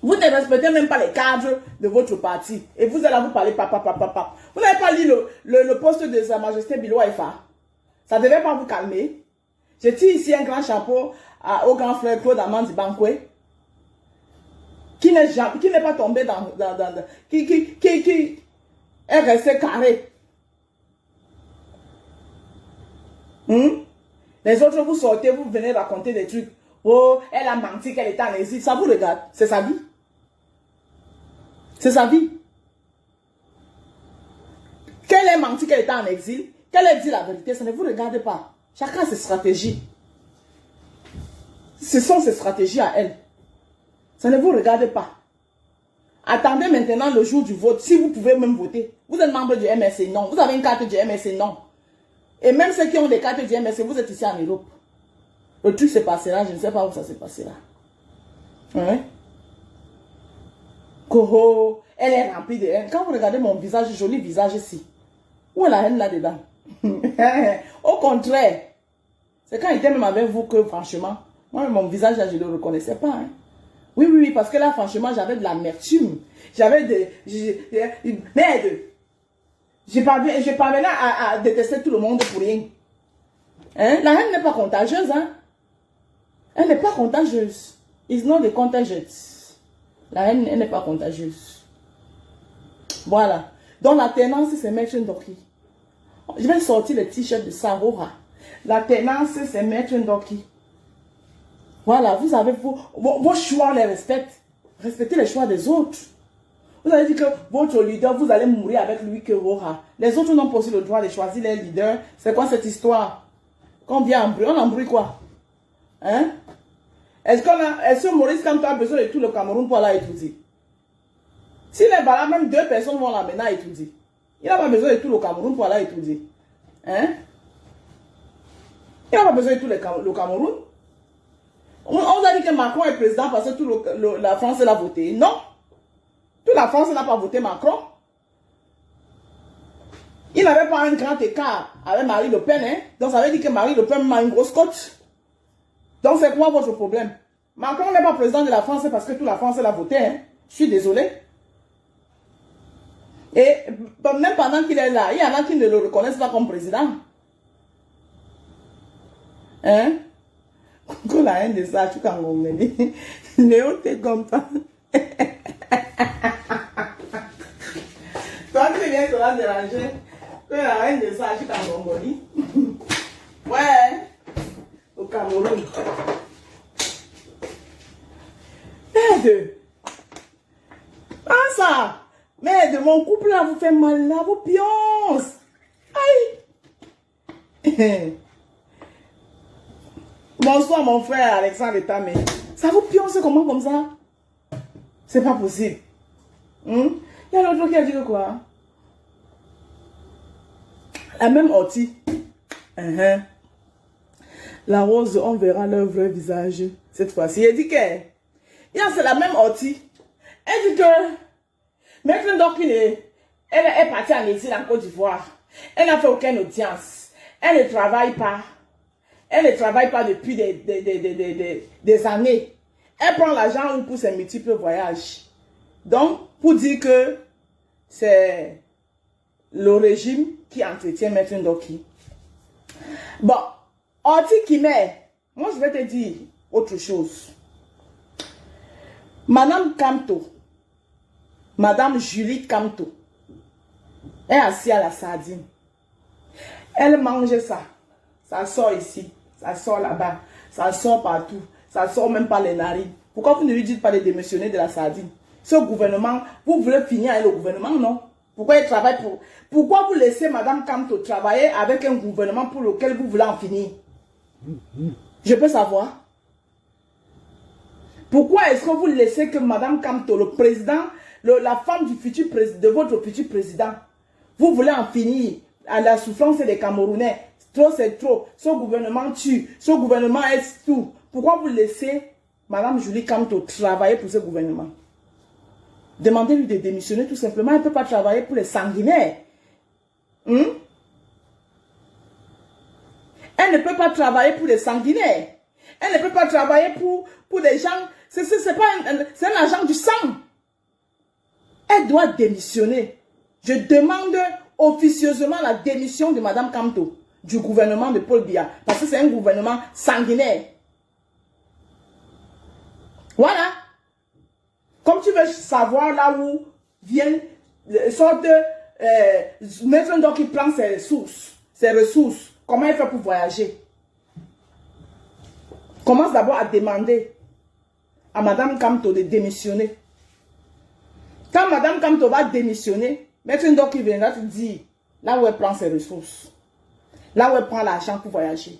Vous ne respectez même pas les cadres de votre parti. Et vous allez là vous parler papa. Vous n'avez pas lu le poste de Sa Majesté Biloua Efa. Ça ne devait pas vous calmer. Je tire ici un grand chapeau au grand frère Claude Amandi Bankwe. Qui n'est pas tombé qui est resté carré. Les autres, vous sortez, vous venez raconter des trucs. Oh, elle a menti qu'elle était en exil. Ça vous regarde. C'est sa vie. C'est sa vie. Qu'elle ait menti qu'elle était en exil, qu'elle ait dit la vérité, ça ne vous regarde pas. Chacun a ses stratégies. Ce sont ses stratégies à elle. Ça ne vous regarde pas. Attendez maintenant le jour du vote, si vous pouvez même voter. Vous êtes membre du MSC, non. Vous avez une carte du MSC, non. Et même ceux qui ont des cartes du MSC, vous êtes ici en Europe. Le truc se passera, je ne sais pas où ça se passera. Hein? Coho, elle est remplie de haine. Quand vous regardez mon visage, joli visage ici, où est la haine là-dedans? Au contraire, c'est quand il était même avec vous que franchement, moi mon visage là, je ne le reconnaissais pas. Hein? Oui, parce que là franchement, j'avais de l'amertume. J'avais de... Merde! Je parvenais à détester tout le monde pour rien. Hein? La haine n'est pas contagieuse. Hein? Elle n'est pas contagieuse. It's not contagious. La haine, elle n'est pas contagieuse. Voilà. Donc la tenance, c'est Maître Ndoki. Je vais sortir le t-shirt de Sahora. La tenance, c'est Maître Ndoki. Voilà, vous avez vos choix, on les respecte. Respectez les choix des autres. Vous avez dit que votre leader, vous allez mourir avec lui que Rora. Les autres n'ont pas aussi le droit de choisir les leaders. C'est quoi cette histoire? Quand on vient embrouiller, on embrouille quoi? Hein? Est-ce que Maurice Kamto a besoin de tout le Cameroun pour aller étudier? S'il est valable, même 2 personnes vont l'amener à étudier. Il n'a pas besoin de tout le Cameroun pour aller étudier. Hein? Il n'a pas besoin de tout le Cameroun. On a dit que Macron est président parce que toute la France l'a voté. Non. Toute la France n'a pas voté Macron. Il n'avait pas un grand écart avec Marine Le Pen. Hein? Donc ça veut dire que Marine Le Pen a une grosse cote. Donc c'est quoi votre problème? Macron n'est pas président de la France parce que toute la France l'a voté. Hein? Je suis désolé. Et même pendant qu'il est là, il y en a qui ne le reconnaissent pas comme président. Hein? Quand la haine de ça, tu quand on me dit, Léo, t'es content. Toi, tu viens te la déranger. Quand la haine de ça, tu quand on me dit. Ouais, au Cameroun. Merde. Ah ça. Merde, mon couple là vous fait mal là, vos pionces. Aïe. Bonsoir mon frère Alexandre Tamé. Ça vous pionce comment comme ça? C'est pas possible. Il y a l'autre qui a dit que quoi? La même ortie. La rose, on verra leur vrai visage cette fois-ci. Elle dit que c'est la même ortie. Elle dit que maintenant donc elle est partie en exil en Côte d'Ivoire. Elle n'a fait aucune audience. Elle ne travaille pas. Elle ne travaille pas depuis des années. Elle prend l'argent pour ses multiples voyages. Donc, pour dire que c'est le régime qui entretient Maître Ndoki. Bon, Orti Kimé, moi je vais te dire autre chose. Madame Kamto, Madame Julie Kamto, elle est assise à la sardine. Elle mange ça. Ça sort ici, ça sort là-bas, ça sort partout, ça sort même par les narines. Pourquoi vous ne lui dites pas de démissionner de la sardine? Ce gouvernement, vous voulez finir avec le gouvernement, non? Pourquoi il travaille pour... Pourquoi vous laissez Madame Kamto travailler avec un gouvernement pour lequel vous voulez en finir? Je peux savoir. Pourquoi est-ce que vous laissez que Madame Kamto, le président, la femme du futur président, de votre futur président, vous voulez en finir à la souffrance des Camerounais? Trop c'est trop. Ce gouvernement tue. Ce gouvernement est tout. Pourquoi vous laissez Madame Julie Kamto travailler pour ce gouvernement? Demandez-lui de démissionner tout simplement. Elle ne peut pas travailler pour les sanguinaires. Elle ne peut pas travailler pour les sanguinaires. Elle ne peut pas travailler pour des gens. C'est un agent du sang. Elle doit démissionner. Je demande officieusement la démission de Madame Kamto du gouvernement de Paul Biya. Parce que c'est un gouvernement sanguinaire. Voilà. Comme tu veux savoir là où vient une sorte de Maître Ndoki qui prend ses ressources, comment il fait pour voyager? Commence d'abord à demander à Madame Kamto de démissionner. Quand Madame Kamto va démissionner, Maître Ndoki viendra te dire là où elle prend ses ressources, là où elle prend l'argent pour voyager.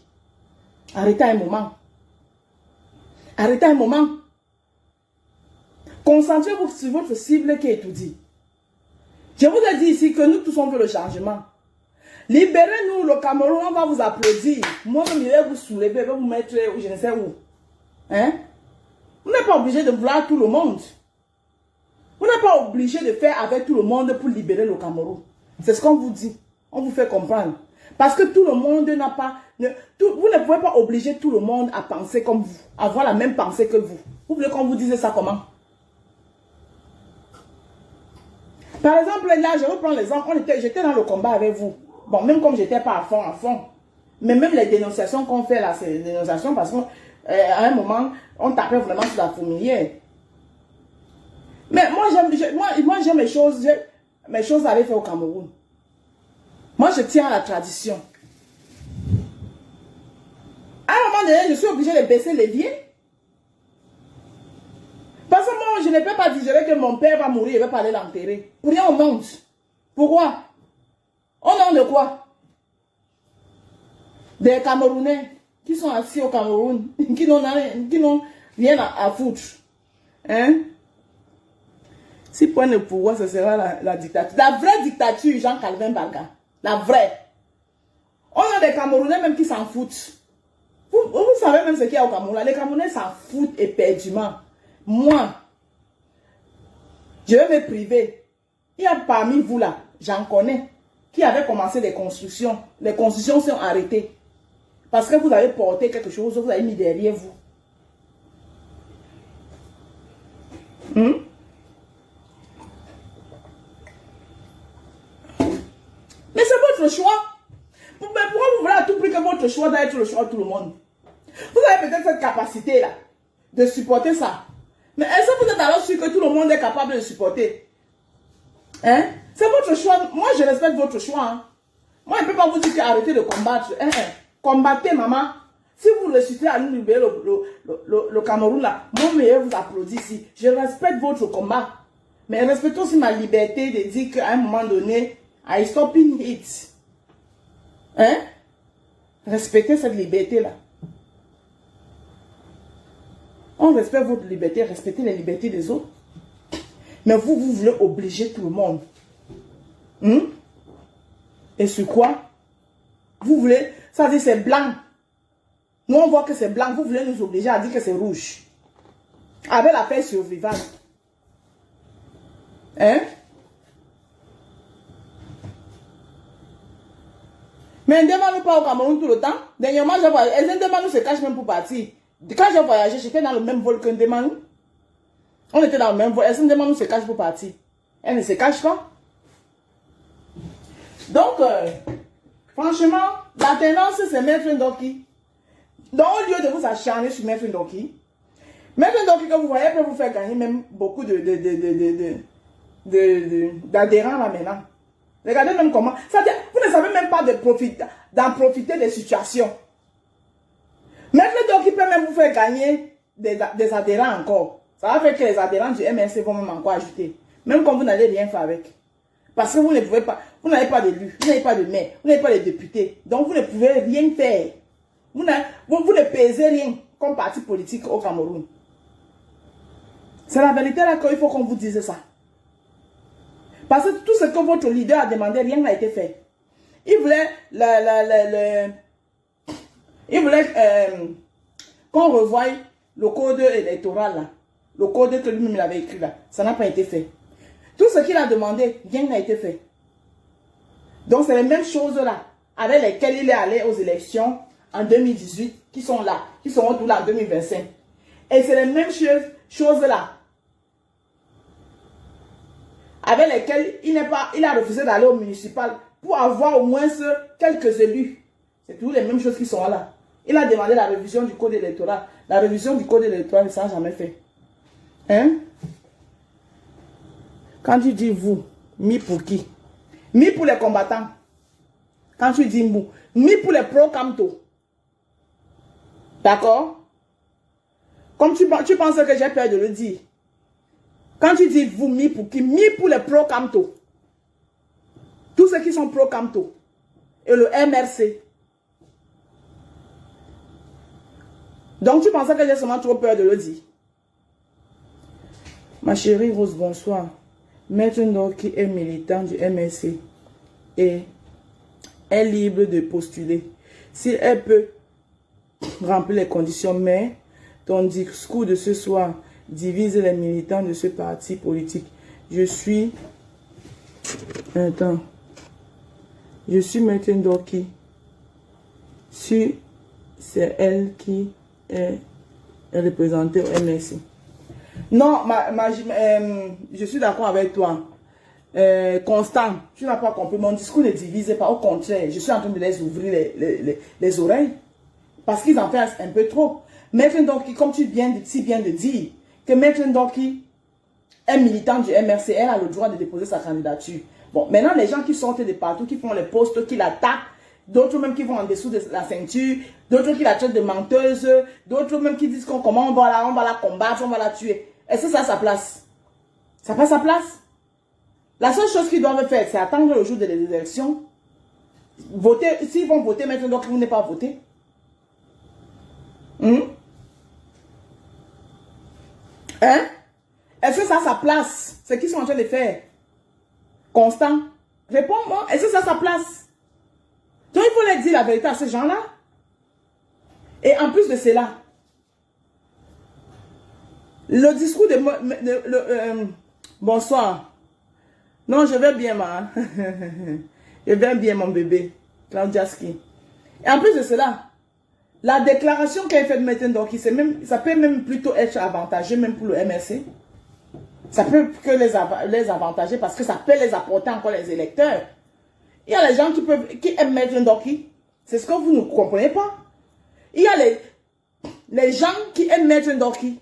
Arrêtez un moment. Arrêtez un moment. Concentrez-vous sur votre cible qui étudie. Je vous ai dit ici que nous tous on veut le changement. Libérez-nous, le Cameroun, on va vous applaudir. Moi-même, je vais vous soulever, je vais vous mettre je ne sais où. Hein? Vous n'êtes pas obligé de vouloir tout le monde. Vous n'êtes pas obligé de faire avec tout le monde pour libérer le Cameroun. C'est ce qu'on vous dit. On vous fait comprendre. Parce que tout le monde n'a pas... vous ne pouvez pas obliger tout le monde à penser comme vous. À avoir la même pensée que vous. Vous voulez qu'on vous dise ça comment? Par exemple, là, je vais prendre l'exemple. J'étais dans le combat avec vous. Bon, même comme j'étais pas à fond. Mais même les dénonciations qu'on fait là, c'est des dénonciations parce qu'à un moment, on tapait vraiment sur la fourmilière. Mais moi, j'aime mes choses à aller faire au Cameroun. Moi, je tiens à la tradition. À un moment donné, je suis obligée de baisser les pieds. Parce que moi, je ne peux pas digérer que mon père va mourir et va pas aller l'enterrer. Pour rien au monde. Pourquoi? Au nom de quoi? Des Camerounais qui sont assis au Cameroun, qui n'ont rien à foutre. Hein? Si point de pouvoir, ce sera la dictature. La vraie dictature, Jean Calvin Baga. La vraie. On a des Camerounais même qui s'en foutent. Vous savez même ce qu'il y a au Cameroun. Les Camerounais s'en foutent éperdument. Moi, je vais me priver. Il y a parmi vous là, j'en connais, qui avaient commencé des constructions. Les constructions sont arrêtées. Parce que vous avez porté quelque chose, vous avez mis derrière vous. Mais c'est votre choix. Mais pourquoi vous voulez à tout prix que votre choix doit être le choix de tout le monde? Vous avez peut-être cette capacité-là de supporter ça. Mais est-ce que vous êtes alors sûr que tout le monde est capable de supporter? Hein? C'est votre choix. Moi, je respecte votre choix. Hein? Moi, je ne peux pas vous dire qu'arrêtez de combattre. Combattez, maman. Si vous réussissez à nous libérer le Cameroun, là, mon meilleur vous applaudit ici. Je respecte votre combat. Mais respectez aussi ma liberté de dire qu'à un moment donné, I stopping it. Hein? Respectez cette liberté-là. On respecte votre liberté, respectez les libertés des autres. Mais vous voulez obliger tout le monde. Et sur quoi? Vous voulez, ça dit c'est blanc. Nous on voit que c'est blanc, vous voulez nous obliger à dire que c'est rouge. Avec la paix survivante. Hein? Mais Ndema nous pas au Cameroun tout le temps. Dernièrement, j'ai voyagé. Ndema nous se cache même pour partir. Quand j'ai voyagé, j'étais dans le même vol que Ndema nous. On était dans le même vol. Ndema nous se cache pour partir. Elle ne se cache pas. Donc, franchement, la tendance, c'est Maître Ndoki. Donc, au lieu de vous acharner sur Maître Ndoki, Maître Ndoki, que vous voyez, peut vous faire gagner même beaucoup d'adhérents là maintenant. Regardez même comment. Vous ne savez même pas d'en profiter des situations. Maître Ndoki peut même vous faire gagner des adhérents encore. Ça va faire que les adhérents du MNC vont même encore ajouter. Même quand vous n'allez rien faire avec. Parce que vous ne pouvez pas, vous n'avez pas d'élus, vous n'avez pas de maire, vous n'avez pas de députés. Donc vous ne pouvez rien faire. Vous ne pesez rien comme parti politique au Cameroun. C'est la vérité là qu'il faut qu'on vous dise ça. Parce que tout ce que votre leader a demandé, rien n'a été fait. Il voulait qu'on revoie le code électoral là. Le code que lui-même avait écrit là. Ça n'a pas été fait. Tout ce qu'il a demandé, rien n'a été fait. Donc c'est les mêmes choses là, avec lesquelles il est allé aux élections en 2018, qui sont là, qui seront tous là en 2025. Et c'est les mêmes choses là, avec lesquelles il a refusé d'aller au municipal pour avoir au moins quelques élus. C'est toujours les mêmes choses qui sont là. Il a demandé la révision du code électoral. La révision du code électoral, ça n'a jamais fait. Hein? Quand tu dis vous, mi pour qui? Mi pour les combattants. Quand tu dis vous, mi pour les pro-camto. D'accord? Comme tu penses que j'ai peur de le dire. Quand tu dis vous, mi pour qui? Mi pour les pro-camto. Tous ceux qui sont pro-camto. Et le MRC. Donc tu pensais que j'ai seulement trop peur de le dire. Ma chérie Rose, bonsoir. Maître Ndoki est militant du MSC et est libre de postuler. Si elle peut remplir les conditions, mais ton discours de ce soir divise les militants de ce parti politique. Je suis Maître Ndoki. Si c'est elle qui est représentée au MSC. Non, je suis d'accord avec toi. Constant, tu n'as pas compris. Mon discours ne divise pas. Au contraire, je suis en train de les ouvrir les oreilles. Parce qu'ils en font un peu trop. Maître Ndoki, comme tu viens si bien de dire, que Maître Ndoki est militant du MRC, elle a le droit de déposer sa candidature. Bon, maintenant, les gens qui sortent de partout, qui font les postes, qui l'attaquent, d'autres même qui vont en dessous de la ceinture, d'autres qui la traitent de menteuse, d'autres même qui disent comment on va la combattre, on va la tuer. Est-ce que ça a sa place? Ça n'a pas sa place? La seule chose qu'ils doivent faire, c'est attendre le jour des élections. Voter, s'ils vont voter maintenant, donc vous n'êtes pas voté. Hein? Est-ce que ça a sa place? Ce qu'ils sont en train de faire. Constant. Réponds-moi. Est-ce que ça a sa place? Donc, il faut leur dire la vérité à ces gens-là. Et en plus de cela, le discours de... bonsoir. Non, je vais bien, ma. Je vais bien, mon bébé. Claudia Ski. Et en plus de cela, la déclaration qu'elle fait de Maître Ndoki, ça peut même plutôt être avantageux, même pour le MRC. Ça peut que les avantager parce que ça peut les apporter encore les électeurs. Il y a les gens qui aiment Maître Ndoki. C'est ce que vous ne comprenez pas. Il y a les gens qui aiment Maître Ndoki,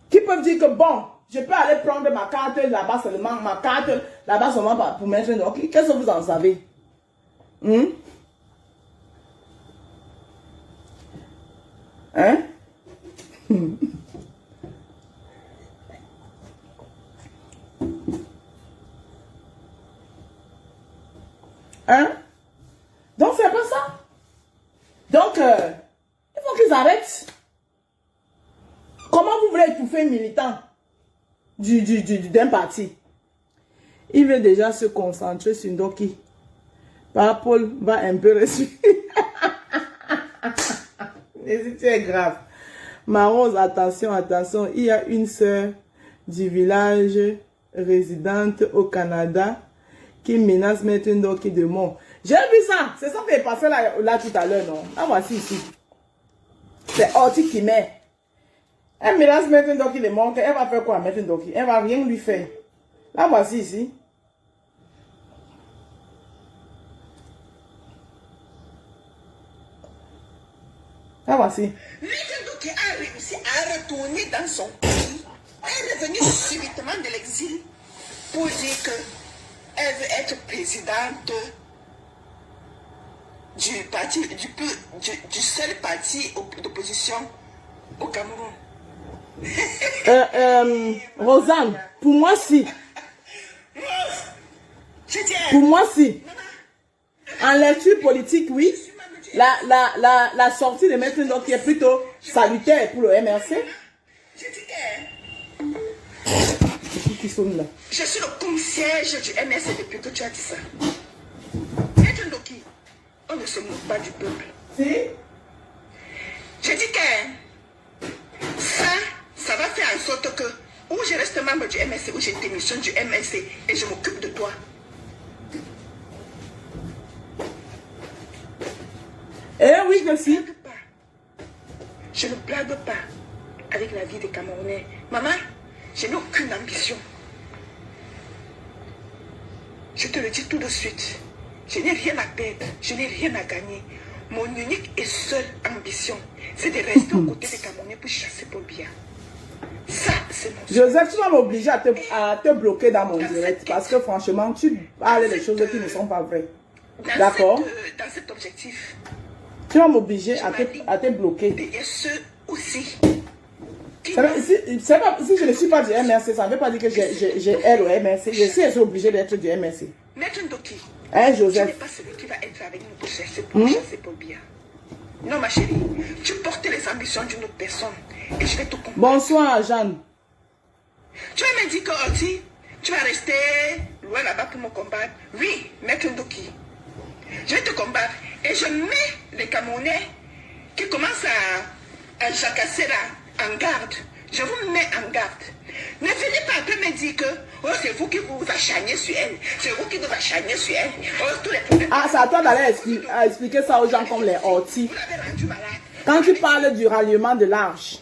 qui peuvent dire que bon, je peux aller prendre ma carte là-bas seulement, pour Maître Ndoki. Qu'est-ce que vous en savez? Hein? Hein? Donc c'est pas ça. Donc, il faut qu'ils arrêtent. Comment vous voulez étouffer un militant d'un parti? Il veut déjà se concentrer sur Ndoki. Paul va un peu reçu. C'est grave. Ma Rose, attention, attention. Il y a une sœur du village résidente au Canada qui menace Maître Ndoki de mort. J'ai vu ça. C'est ça qui est passé là tout à l'heure, non? Ah, voici ici. C'est Orti qui met. Elle menace Maître Ndoki de mort. Elle va faire quoi, Maître Ndoki? Elle va rien lui faire. Là, voici ici. Ah, voici. Maître Ndoki a réussi à retourner dans son pays. Elle est revenue subitement de l'exil pour dire qu'elle veut être présidente du parti, du seul parti d'opposition au Cameroun. Rosanne, pour moi, si. Pour moi, si. En lecture politique, oui. La sortie de Maître Ndoki est plutôt salutaire pour le MRC. Qui sonne là? Je suis le concierge du MRC depuis que tu as dit ça. Maître Ndoki, on ne se moque pas du peuple. Si? Je dis que ça va faire en sorte que ou je reste membre du MRC ou je démissionne du MRC et je m'occupe de toi. Eh oui, je suis. Je ne blague pas avec la vie des Camerounais. Maman, je n'ai aucune ambition. Je te le dis tout de suite. Je n'ai rien à perdre, je n'ai rien à gagner. Mon unique et seule ambition, c'est de rester aux côtés des Camerounais pour chasser Paul Biya. Ça, c'est mon... Joseph, tu vas m'obliger à te bloquer dans mon direct parce que franchement, tu parles des choses qui ne sont pas vraies. D'accord? Dans cet objectif, tu vas m'obliger à te bloquer. et ceux aussi. Si je ne suis pas du MRC, ça ne veut pas dire que j'ai elle au MRC. Je suis obligé d'être du MRC. Maître Ndoki, hein, tu n'es Joseph? pas celui qui va être avec nous pour chasser Paul Biya. Non, ma chérie, tu portes les ambitions d'une autre personne et je vais te comprendre. Bonsoir, Jeanne. Tu vas me dire que Orti, tu vas rester loin là-bas pour me combattre. Oui, Maître Ndoki. Je vais te combattre et je mets les Camerounais qui commencent à jacasser là en garde. Je vous mets en garde. Ne venez pas après me dire que oh, c'est vous qui vous acharnez sur elle. C'est vous qui vous acharnez sur elle. Oh, tous les problèmes. Ah, c'est à toi d'aller expliquer ça aux gens comme les Orti. Vous l'avez rendu malade. Quand tu parles du ralliement de l'Arche,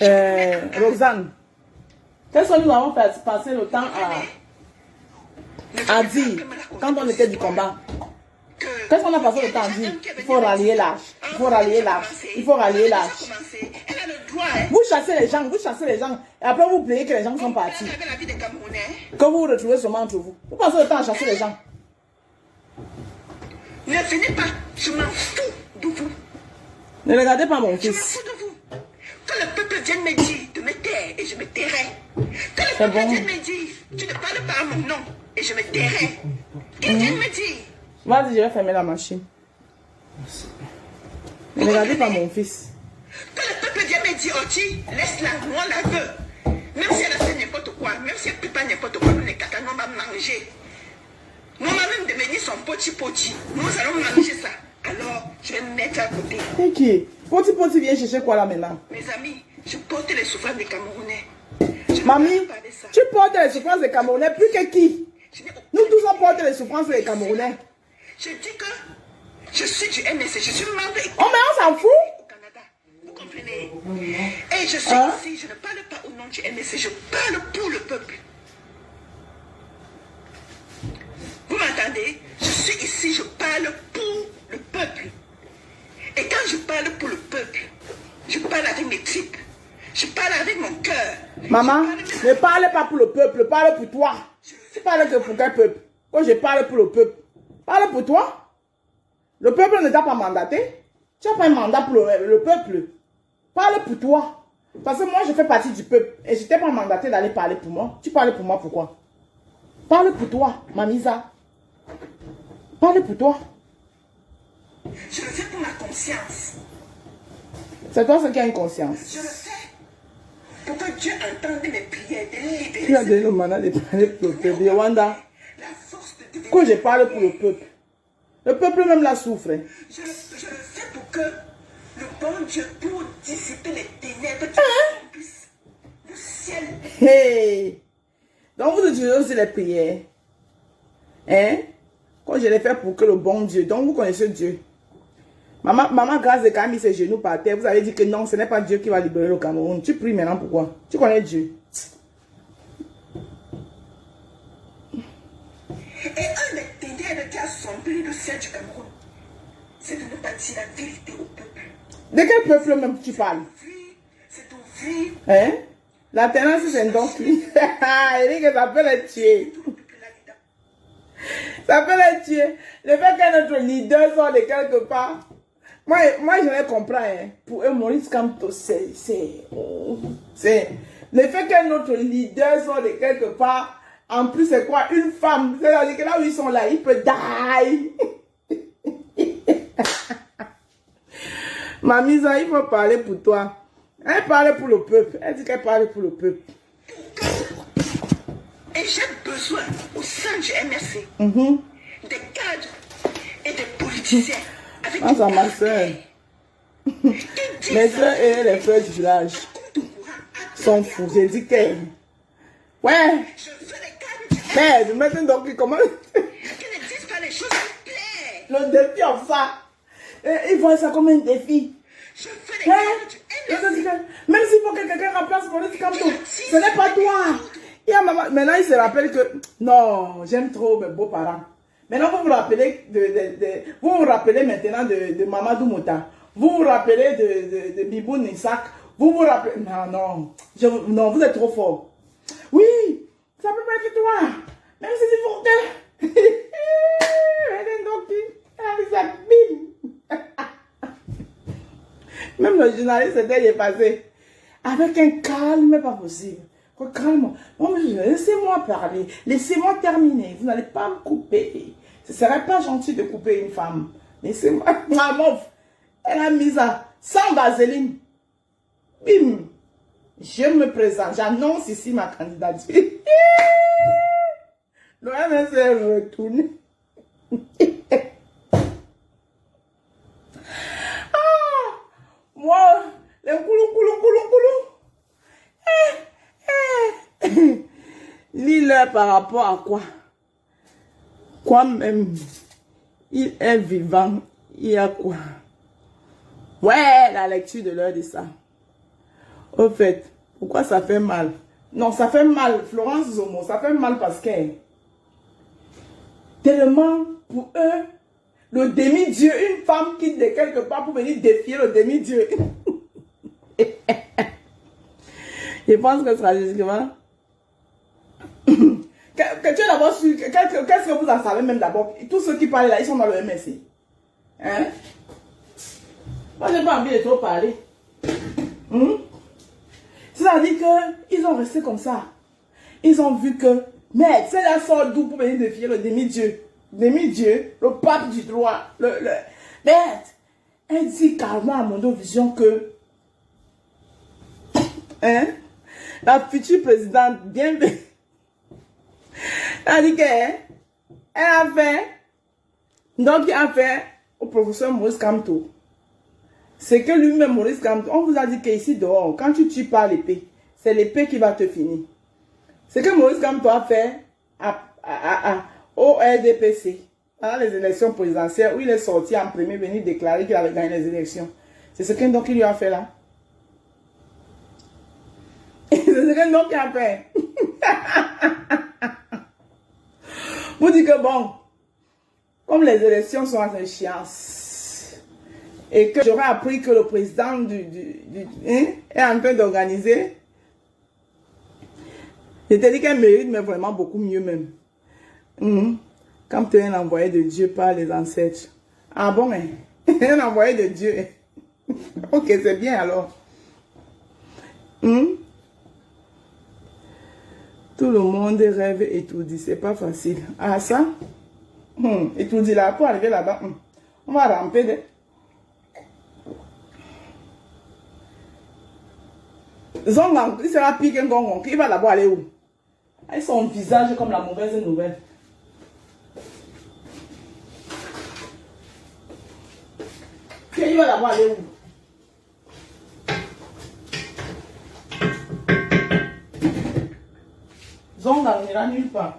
Roxane, qu'est-ce que nous avons passé le temps à dire quand on était du combat? Qu'est-ce qu'on a passé le temps à dire? Il faut rallier l'Arche. Il faut rallier l'Arche. Il faut rallier l'Arche. Vous chassez les gens, et après vous plaignez que les gens sont partis. Que vous vous retrouvez seulement entre vous. Vous passez le temps à chasser les gens. Ne venez pas, je m'en fous de vous. Ne regardez pas mon Je m'en fils. fous de vous. Que le peuple vienne me dire de me taire et je me tairai. Que le C'est peuple bon. vienne me dire tu ne parles pas à mon nom et je me tairai. Qu'il vienne me dire. Vas-y, je vais fermer la machine. Ne regardez pas mon fils. Que le peuple vienne me dire Orti, laisse-la, moi on la veut. Même si elle a fait n'importe quoi, même si elle ne peut pas n'importe quoi, nous les caca, on va manger. Mon mari me devenir son poti. Nous allons manger ça. Alors, je vais me mettre à côté. Ok. Poti vient chercher quoi là maintenant? Mes amis, je porte les souffrances des Camerounais. Mamie, tu portes les souffrances des Camerounais plus que qui? Nous tous on porte les souffrances des Camerounais. Je dis que je suis du MSC, je suis membre Oh mais on s'en fout? au Canada. Vous comprenez? Et je suis ici, je ne parle pas au nom du MSC, je parle pour le peuple. Vous m'entendez? Je suis ici, je parle pour le peuple. Et quand je parle pour le peuple, je parle avec mes tripes. Je parle avec mon cœur. Maman, ne parle pas pour le peuple, parle pour toi. Tu parles que pour quel peuple? Quand je parle pour le peuple, parle pour toi. Le peuple ne t'a pas mandaté. Tu n'as pas un mandat pour le peuple. Parle pour toi. Parce que moi, je fais partie du peuple. Et je ne t'ai pas mandaté d'aller parler pour moi. Tu parles pour moi, pourquoi? Parle pour toi, Mamisa. Parle pour toi. Je le fais pour ma conscience. C'est toi ce qui a une conscience. Je le fais pour que Dieu entende mes prières de libérer. Tu as donné le mandat de parler pour le peuple. Wanda, La force de devenir. quand je parle pour le peuple même la souffre. Je le fais pour que le bon Dieu, pour dissiper les ténèbres, qui puisse le ciel. Hey! Donc vous utilisez aussi les prières. Hein? Quand je les fais pour que le bon Dieu. Donc vous connaissez Dieu. Maman Grâce de a mis ses genoux par terre. Vous avez dit que non, ce n'est pas Dieu qui va libérer le Cameroun. Tu pries maintenant pourquoi? Tu connais Dieu. Et un des ténèbres qui a sombré le ciel du Cameroun, c'est de ne pas dire la vérité au peuple. De quel peuple même tu parles? C'est d'ouvrir. Hein? La tendance c'est donc. Il dit que ça peut les tuer. Ça peut les tuer. Le fait que notre leader soit de quelque part. Moi je les comprends. Hein. Pour eux, Maurice Kamto, c'est. Le fait que notre leader soit de quelque part. En plus, c'est quoi? Une femme. C'est-à-dire que là où ils sont là, ils peuvent die. Mamie, ça, il faut parler pour toi. Elle parle pour le peuple. Elle dit qu'elle parle pour le peuple. Et j'ai besoin, au sein du MRC, des cadres et des politiciens. Avec Ah, ça, ma soeur. Mes soeurs et les frères du village sont fous. J'ai dit qu'elle. Ouais. Je veux les cadres du Mais, maintenant, donc, comment. qui ne disent pas les choses qui plaisent. Le défi en ça. Ils voient ça comme un défi. Je veux les cadres du MRC. Même s'il faut que quelqu'un remplace Maurice Kamto, ce n'est pas toi. Il y a maman. Maintenant, il se rappelle que non, j'aime trop mes beaux-parents. Maintenant, vous vous rappelez vous vous rappelez maintenant de Mamadou Mouta. Vous vous rappelez de Bibou Nissak. Vous vous rappelez. Non, non, vous êtes trop fort. Oui, ça peut pas être toi. Même si c'est pour que. Même le journaliste était passé avec un calme pas possible. Calme. Laissez-moi parler. Laissez-moi terminer. Vous n'allez pas me couper. Ce ne serait pas gentil de couper une femme. Laissez-moi. Maman, elle a mis ça sans vaseline. Bim. Je me présente. J'annonce ici ma candidature. L'OMS est retourné. Moi, les coulou. Lis-le par rapport à quoi? Quoi même? Il est vivant. Il y a quoi? Ouais, la lecture de l'heure de ça. Au fait, pourquoi ça fait mal? Non, ça fait mal, Florence Zomo, ça fait mal parce que tellement pour eux, le demi-dieu, une femme quitte de quelque part pour venir défier le demi-dieu. Je pense que stratégiquement, que tu as d'abord su, qu'est-ce que vous en savez même d'abord? Tous ceux qui parlent là, ils sont dans le MSC. Hein? Moi, je n'ai pas envie de trop parler. C'est-à-dire qu'ils ont resté comme ça. Ils ont vu que, mais c'est la sorte d'où pour venir défier le demi-dieu. Demi-dieu, le pape du droit. Mais elle dit carrément à Mondo Vision que la future présidente, bien elle dit que Elle a fait, donc il a fait au professeur Maurice Kamto. C'est que lui-même, Maurice Kamto, on vous a dit qu'ici dehors, quand tu tues par l'épée, c'est l'épée qui va te finir. C'est que Maurice Kamto a fait au RDPC, pendant les élections présidentielles, où il est sorti en premier, venu déclarer qu'il avait gagné les élections. C'est ce que donc il lui a fait là. C'est ce que donc il a fait. Vous dites que bon, comme les élections sont en échéance, et que j'aurais appris que le président est en train d'organiser, je te dis qu'elle mérite, mais vraiment beaucoup mieux même. Quand tu es un envoyé de Dieu par les ancêtres. Ah bon, hein? Un envoyé de Dieu. Ok, c'est bien alors. Tout le monde rêve étourdi, c'est pas facile. Ah ça? Étourdi là, pour arriver là-bas, on va ramper. Zongang, il sera pire qu'un gongon. Il va d'abord aller où? Avec son visage comme la mauvaise nouvelle. Il va d'abord aller où? Zongang n'ira nulle part.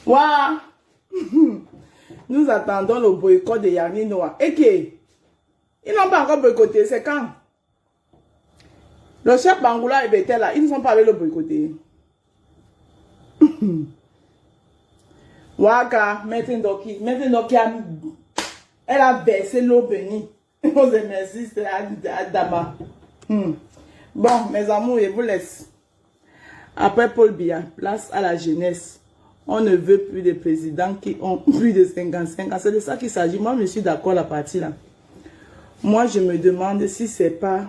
Waouh! Nous attendons le boycott de Yanni Noah. Et ils n'ont pas encore boycotté. C'est quand? Le chef Bangoula et Bethel là, ils ne sont pas allés le boycotter. Waka, Maître Ndoki, elle a versé l'eau bénie aux émergistes à Dama. Bon, mes amours, je vous laisse. Après Paul Biya, place à la jeunesse. On ne veut plus de présidents qui ont plus de 55 ans. C'est de ça qu'il s'agit. Moi, je suis d'accord la partie là. Moi, je me demande si c'est pas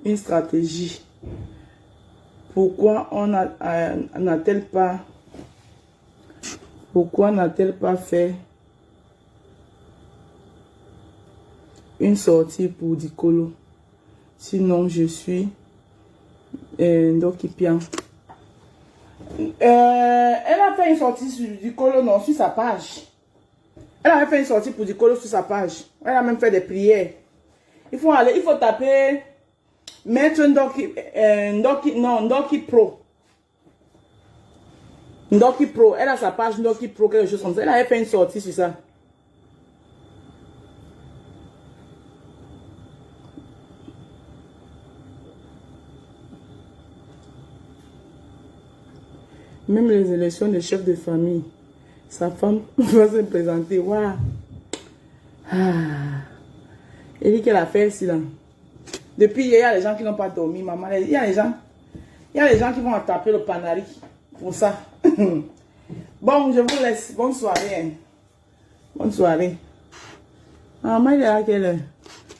une stratégie. Pourquoi on n'a-t-elle pas... Pourquoi n'a-t-elle pas fait une sortie pour Dikolo? Sinon, je suis Ndokipian. Elle a fait une sortie sur Dikolo, non, sur sa page. Elle a fait une sortie pour Dikolo sur sa page. Elle a même fait des prières. Il faut taper Maître Ndoki Pro. Ndoki Pro, elle a sa page Ndoki Pro, quelque chose comme ça. Elle avait fait une sortie sur ça. Même les élections de chef de famille, sa femme va se présenter. Waouh! Elle dit qu'elle a fait ici là. Depuis hier, il y a les gens qui n'ont pas dormi, maman. Il y a les gens qui vont taper le panari pour ça. Bon, je vous laisse. Bonne soirée. Bonne soirée. Maman, il est à quelle heure?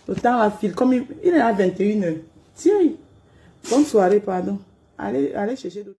Le temps a filé. Comme il est à 21h. Tiens. Bonne soirée, pardon. Allez chercher d'autres.